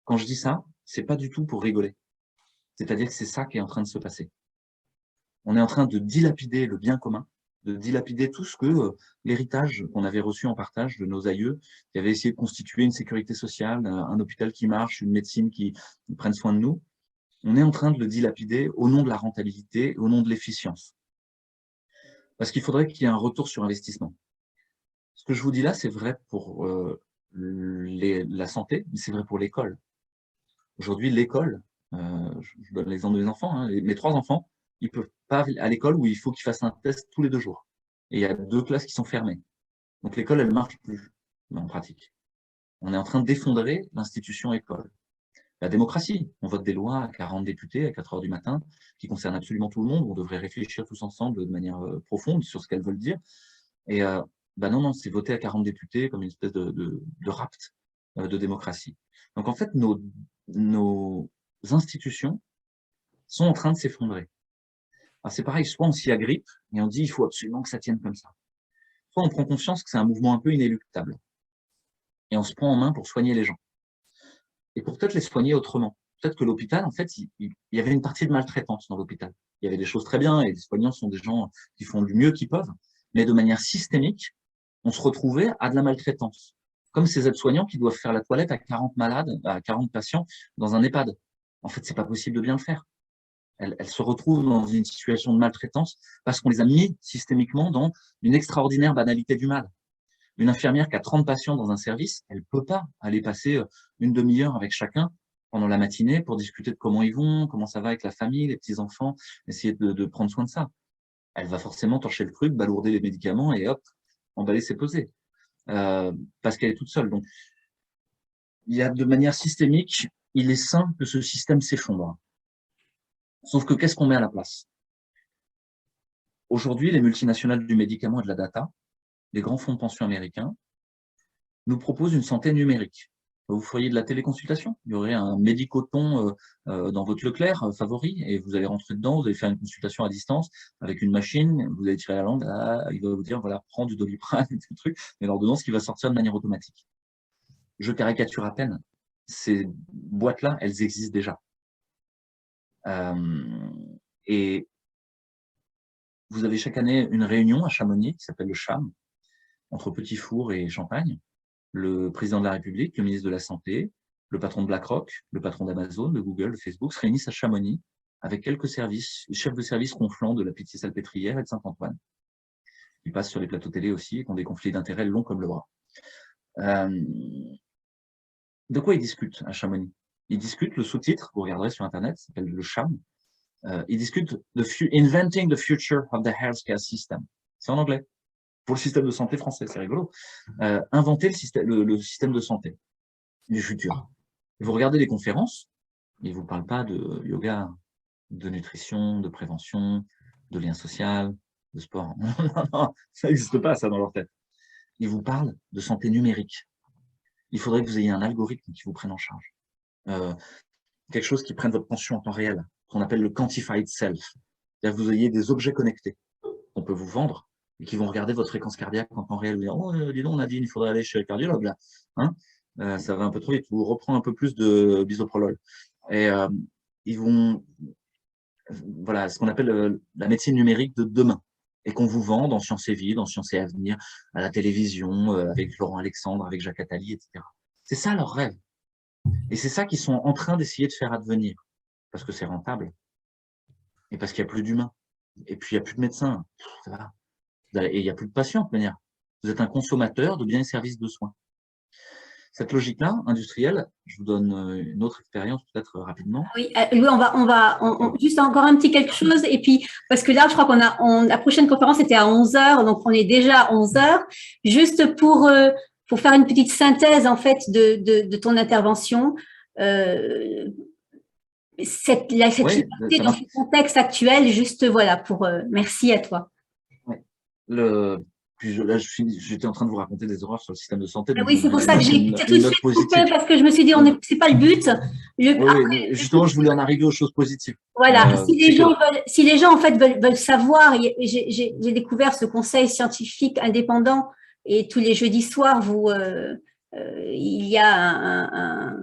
Quand je dis ça, c'est pas du tout pour rigoler. C'est-à-dire que c'est ça qui est en train de se passer. On est en train de dilapider le bien commun, de dilapider tout ce que l'héritage qu'on avait reçu en partage de nos aïeux, qui avaient essayé de constituer une sécurité sociale, un hôpital qui marche, une médecine qui prenne soin de nous. On est en train de le dilapider au nom de la rentabilité, au nom de l'efficience. Parce qu'il faudrait qu'il y ait un retour sur investissement. Ce que je vous dis là, c'est vrai pour la santé, mais c'est vrai pour l'école. Aujourd'hui, l'école, je donne l'exemple de mes enfants, hein, mes 3 enfants, ils ne peuvent pas aller à l'école où il faut qu'ils fassent un test tous les 2 jours. Et il y a 2 classes qui sont fermées. Donc l'école, elle ne marche plus en pratique. On est en train d'effondrer l'institution école. La démocratie, on vote des lois à 40 députés à 4 heures du matin qui concernent absolument tout le monde. On devrait réfléchir tous ensemble de manière profonde sur ce qu'elles veulent dire. Et non, c'est voter à 40 députés comme une espèce de rapt de démocratie. Donc en fait, nos institutions sont en train de s'effondrer. C'est pareil, soit on s'y agrippe et on dit il faut absolument que ça tienne comme ça. Soit on prend conscience que c'est un mouvement un peu inéluctable et on se prend en main pour soigner les gens. Et pour peut-être les soigner autrement. Peut-être que l'hôpital, en fait, il y avait une partie de maltraitance dans l'hôpital. Il y avait des choses très bien et les soignants sont des gens qui font du mieux qu'ils peuvent, mais de manière systémique, on se retrouvait à de la maltraitance. Comme ces aides-soignants qui doivent faire la toilette à 40 malades, à 40 patients dans un EHPAD. En fait, c'est pas possible de bien le faire. Elles se retrouvent dans une situation de maltraitance parce qu'on les a mis systémiquement dans une extraordinaire banalité du mal. Une infirmière qui a 30 patients dans un service, elle ne peut pas aller passer une demi-heure avec chacun pendant la matinée pour discuter de comment ils vont, comment ça va avec la famille, les petits-enfants, essayer de prendre soin de ça. Elle va forcément torcher le truc, balourder les médicaments et hop, emballer, c'est pesé. Parce qu'elle est toute seule. Donc, il y a de manière systémique, il est sain que ce système s'effondre. Sauf que qu'est-ce qu'on met à la place? Aujourd'hui, les multinationales du médicament et de la data, les grands fonds de pension américains, nous proposent une santé numérique. Vous feriez de la téléconsultation. Il y aurait un médicoton dans votre Leclerc favori et vous allez rentrer dedans, vous allez faire une consultation à distance avec une machine, vous allez tirer la langue, il va vous dire, voilà, prends du Doliprane, et tout le truc, et l'ordonnance qui va sortir de manière automatique. Je caricature à peine. Ces boîtes-là, elles existent déjà. Et vous avez chaque année une réunion à Chamonix qui s'appelle le CHAM, entre Petit Four et Champagne. Le président de la République, le ministre de la Santé, le patron de BlackRock, le patron d'Amazon, de Google, de Facebook se réunissent à Chamonix avec quelques chefs de service ronflants de la Pitié-Salpêtrière et de Saint-Antoine. Ils passent sur les plateaux télé aussi et qui ont des conflits d'intérêts longs comme le bras. De quoi ils discutent à Chamonix? Ils discutent, le sous-titre, vous regarderez sur Internet, ça s'appelle le CHAM. Ils discutent Inventing the Future of the Healthcare System. C'est en anglais. Pour le système de santé français, c'est rigolo. Inventer le système de santé du futur. Vous regardez les conférences, ils ne vous parlent pas de yoga, de nutrition, de prévention, de lien social, de sport. Non, non, ça n'existe pas, ça, dans leur tête. Ils vous parlent de santé numérique. Il faudrait que vous ayez un algorithme qui vous prenne en charge. Quelque chose qui prenne votre tension en temps réel, qu'on appelle le quantified self. C'est-à-dire que vous ayez des objets connectés qu'on peut vous vendre et qui vont regarder votre fréquence cardiaque en temps réel. Vous dire, oh, dis donc, Nadine, il faudrait aller chez le cardiologue, là. Hein, ça va un peu trop vite. Vous reprend un peu plus de bisoprolol. Et ils vont, voilà, ce qu'on appelle la médecine numérique de demain et qu'on vous vend dans Sciences et Vie, dans Sciences et Avenir, à la télévision, avec Laurent Alexandre, avec Jacques Attali, etc. C'est ça leur rêve. Et c'est ça qu'ils sont en train d'essayer de faire advenir. Parce que c'est rentable. Et parce qu'il n'y a plus d'humains. Et puis, il n'y a plus de médecins. Ça va. Et il n'y a plus de patients, de manière. Vous êtes un consommateur de biens et services de soins. Cette logique-là, industrielle, je vous donne une autre expérience peut-être rapidement. Oui, juste encore un petit quelque chose. Et puis, parce que là, je crois la prochaine conférence était à 11h, donc on est déjà à 11h. Juste pour faire une petite synthèse, en fait, de ton intervention, cette liberté dans ce contexte actuel, juste voilà, merci à toi. Ouais. J'étais en train de vous raconter des horreurs sur le système de santé. Oui, c'est pour ça que j'ai tout de suite coupé, parce que je me suis dit, c'est pas le but. Oui, justement, je voulais en arriver aux choses positives. Voilà, si les gens en fait veulent savoir, j'ai découvert ce conseil scientifique indépendant et tous les jeudis soirs, il y a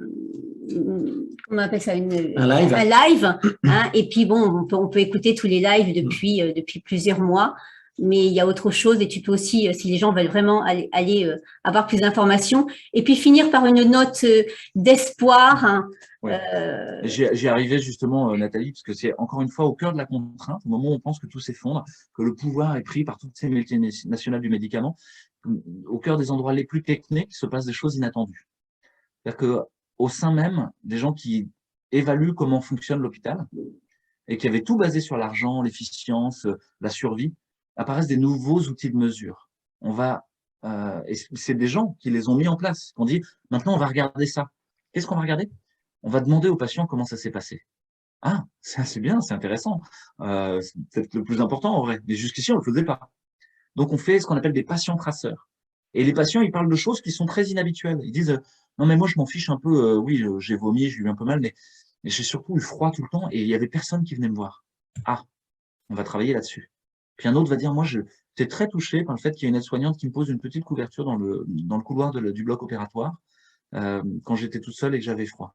comment on appelle ça, un live, hein, et puis bon, on peut écouter tous les lives depuis plusieurs mois. Mais il y a autre chose et tu peux aussi, si les gens veulent vraiment aller avoir plus d'informations, et puis finir par une note d'espoir. Hein, ouais. J'y arrivais justement, Nathalie, parce que c'est encore une fois au cœur de la contrainte, au moment où on pense que tout s'effondre, que le pouvoir est pris par toutes ces multinationales du médicament, au cœur des endroits les plus techniques se passent des choses inattendues. C'est-à-dire qu'au sein même des gens qui évaluent comment fonctionne l'hôpital et qui avaient tout basé sur l'argent, l'efficience, la survie, apparaissent des nouveaux outils de mesure. Et c'est des gens qui les ont mis en place, qui ont dit, maintenant on va regarder ça. Qu'est-ce qu'on va regarder? On va demander aux patients comment ça s'est passé. Ah, c'est bien, c'est intéressant. C'est peut-être le plus important en vrai, mais jusqu'ici on ne le faisait pas. Donc on fait ce qu'on appelle des patients traceurs. Et les patients, ils parlent de choses qui sont très inhabituelles. Ils disent, non mais moi je m'en fiche un peu, oui, j'ai vomi, j'ai eu un peu mal, mais j'ai surtout eu froid tout le temps et il n'y avait personne qui venait me voir. Ah, on va travailler là-dessus. Puis un autre va dire, moi, j'étais très touché par le fait qu'il y ait une aide-soignante qui me pose une petite couverture dans le couloir du bloc opératoire quand j'étais tout seul et que j'avais froid.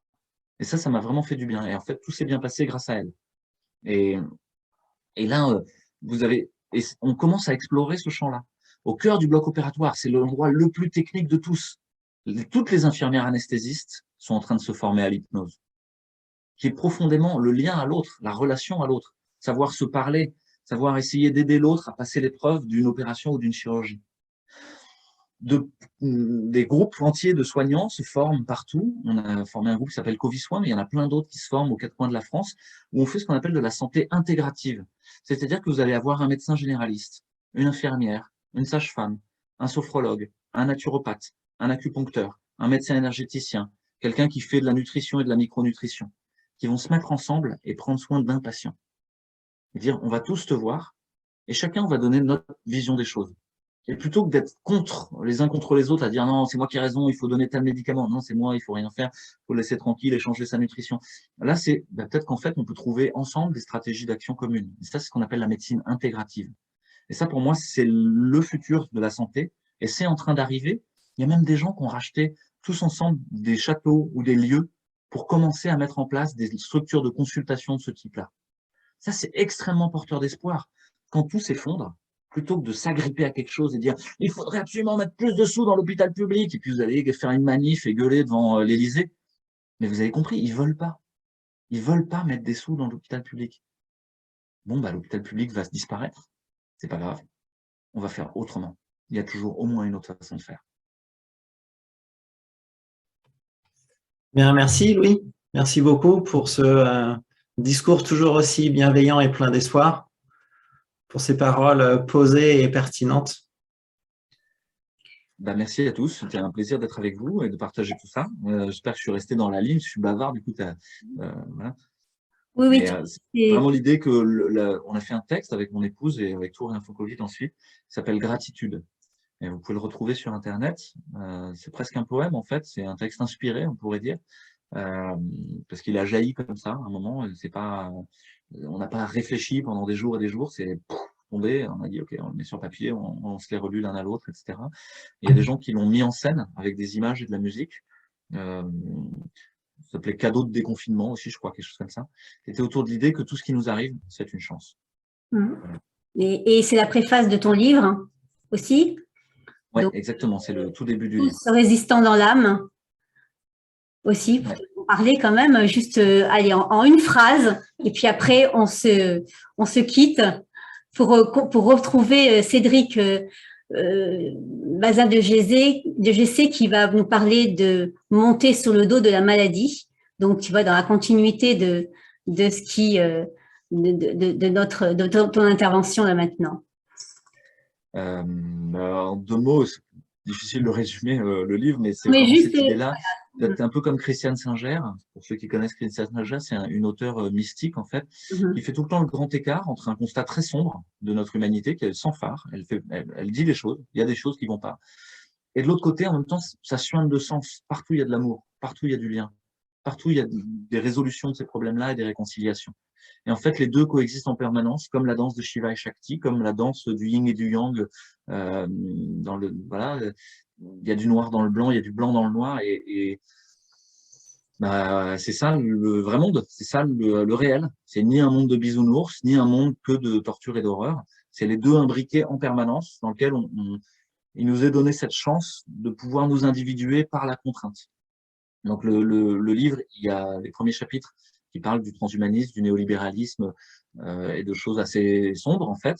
Et ça m'a vraiment fait du bien. Et en fait, tout s'est bien passé grâce à elle. Et là, on commence à explorer ce champ-là. Au cœur du bloc opératoire, c'est l'endroit le plus technique de tous. Toutes les infirmières anesthésistes sont en train de se former à l'hypnose, qui est profondément le lien à l'autre, la relation à l'autre, savoir se parler, savoir essayer d'aider l'autre à passer l'épreuve d'une opération ou d'une chirurgie. des groupes entiers de soignants se forment partout. On a formé un groupe qui s'appelle Covisoin, mais il y en a plein d'autres qui se forment aux 4 coins de la France, où on fait ce qu'on appelle de la santé intégrative. C'est-à-dire que vous allez avoir un médecin généraliste, une infirmière, une sage-femme, un sophrologue, un naturopathe, un acupuncteur, un médecin énergéticien, quelqu'un qui fait de la nutrition et de la micronutrition, qui vont se mettre ensemble et prendre soin d'un patient. Et dire, on va tous te voir, et chacun va donner notre vision des choses. Et plutôt que d'être les uns contre les autres, à dire non, c'est moi qui ai raison, il faut donner tel médicament, non, c'est moi, il faut rien faire, il faut le laisser tranquille et changer sa nutrition. Là, c'est peut-être qu'en fait, on peut trouver ensemble des stratégies d'action communes. Et ça, c'est ce qu'on appelle la médecine intégrative. Et ça, pour moi, c'est le futur de la santé. Et c'est en train d'arriver. Il y a même des gens qui ont racheté tous ensemble des châteaux ou des lieux pour commencer à mettre en place des structures de consultation de ce type-là. Ça, c'est extrêmement porteur d'espoir. Quand tout s'effondre, plutôt que de s'agripper à quelque chose et dire « il faudrait absolument mettre plus de sous dans l'hôpital public » et puis vous allez faire une manif et gueuler devant l'Élysée. Mais vous avez compris, ils veulent pas. Ils veulent pas mettre des sous dans l'hôpital public. Bon, bah, l'hôpital public va se disparaître. C'est pas grave. On va faire autrement. Il y a toujours au moins une autre façon de faire. Bien, merci Louis. Merci beaucoup pour ce discours toujours aussi bienveillant et plein d'espoir, pour ces paroles posées et pertinentes. Bah, merci à tous. C'était un plaisir d'être avec vous et de partager tout ça. J'espère que je suis resté dans la ligne. Je suis bavard, du coup, voilà. Oui, oui. C'est vraiment l'idée que on a fait un texte avec mon épouse et avec Tour Info Covid ensuite, qui s'appelle Gratitude. Et vous pouvez le retrouver sur Internet. C'est presque un poème, en fait. C'est un texte inspiré, on pourrait dire, parce qu'il a jailli comme ça à un moment. C'est pas, on n'a pas réfléchi pendant des jours et des jours. C'est tombé. On a dit, OK, on le met sur papier, on se les relue l'un à l'autre, etc. Et il y a des gens qui l'ont mis en scène avec des images et de la musique. Ça s'appelait Cadeau de déconfinement aussi, je crois, quelque chose comme ça. C'était autour de l'idée que tout ce qui nous arrive, c'est une chance. Et c'est la préface de ton livre aussi. Oui, exactement, c'est le tout début du livre. Résistant dans l'âme aussi, pour en parler quand même, juste allez, en une phrase, et puis après on se quitte pour retrouver Cédric Bazin de GC qui va nous parler de monter sur le dos de la maladie. Donc tu vois, dans la continuité de ce qui de ton intervention là maintenant. En 2 mots, c'est difficile de résumer le livre, mais c'est vraiment cette idée-là d'être un peu comme Christiane Singer. Pour ceux qui connaissent Christiane Singer, c'est une auteure mystique, en fait, qui fait tout le temps le grand écart entre un constat très sombre de notre humanité, qui est sans phare. Elle dit les choses, il y a des choses qui vont pas. Et de l'autre côté, en même temps, ça suinte de sens. Partout, il y a de l'amour. Partout, il y a du lien. Partout, il y a des résolutions de ces problèmes-là et des réconciliations. Et en fait, les deux coexistent en permanence, comme la danse de Shiva et Shakti, comme la danse du yin et du yang. Voilà, il y a du noir dans le blanc, il y a du blanc dans le noir, et c'est ça le vrai monde, c'est ça le réel. C'est ni un monde de bisounours, ni un monde que de torture et d'horreur. C'est les deux imbriqués en permanence, dans lequel il nous est donné cette chance de pouvoir nous individuer par la contrainte. Donc le livre, il y a les premiers chapitres qui parlent du transhumanisme, du néolibéralisme et de choses assez sombres en fait.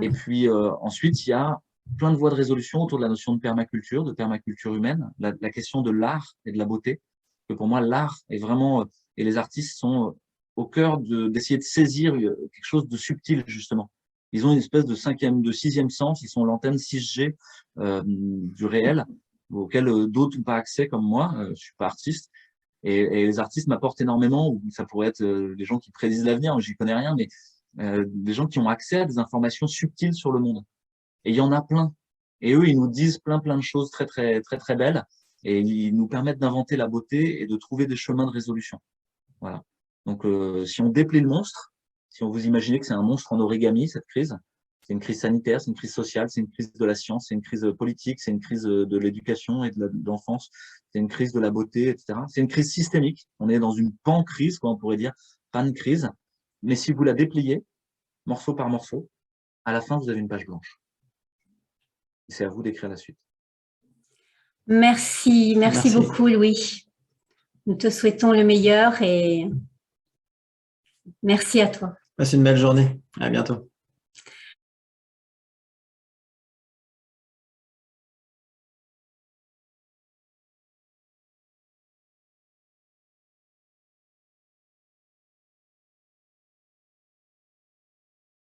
Et puis ensuite, il y a plein de voies de résolution autour de la notion de permaculture humaine, la question de l'art et de la beauté. Que pour moi, l'art est vraiment, et les artistes sont au cœur d'essayer de saisir quelque chose de subtil justement. Ils ont une espèce de sixième sens, ils sont l'antenne 6G du réel, auquel d'autres n'ont pas accès comme moi, je suis pas artiste. Et les artistes m'apportent énormément, ou ça pourrait être des gens qui prédisent l'avenir, j'y connais rien, mais des gens qui ont accès à des informations subtiles sur le monde. Et il y en a plein. Et eux, ils nous disent plein de choses très, très, très, très belles. Et ils nous permettent d'inventer la beauté et de trouver des chemins de résolution. Voilà. Donc, si on déplie le monstre, si on vous imaginez que c'est un monstre en origami, cette crise, c'est une crise sanitaire, c'est une crise sociale, c'est une crise de la science, c'est une crise politique, c'est une crise de l'éducation et de l'enfance, c'est une crise de la beauté, etc. C'est une crise systémique. On est dans une pan-crise, quoi, on pourrait dire, pan-crise. Mais si vous la dépliez, morceau par morceau, à la fin, vous avez une page blanche. C'est à vous d'écrire la suite. Merci beaucoup, Louis. Nous te souhaitons le meilleur et merci à toi. Passe une belle journée. À bientôt.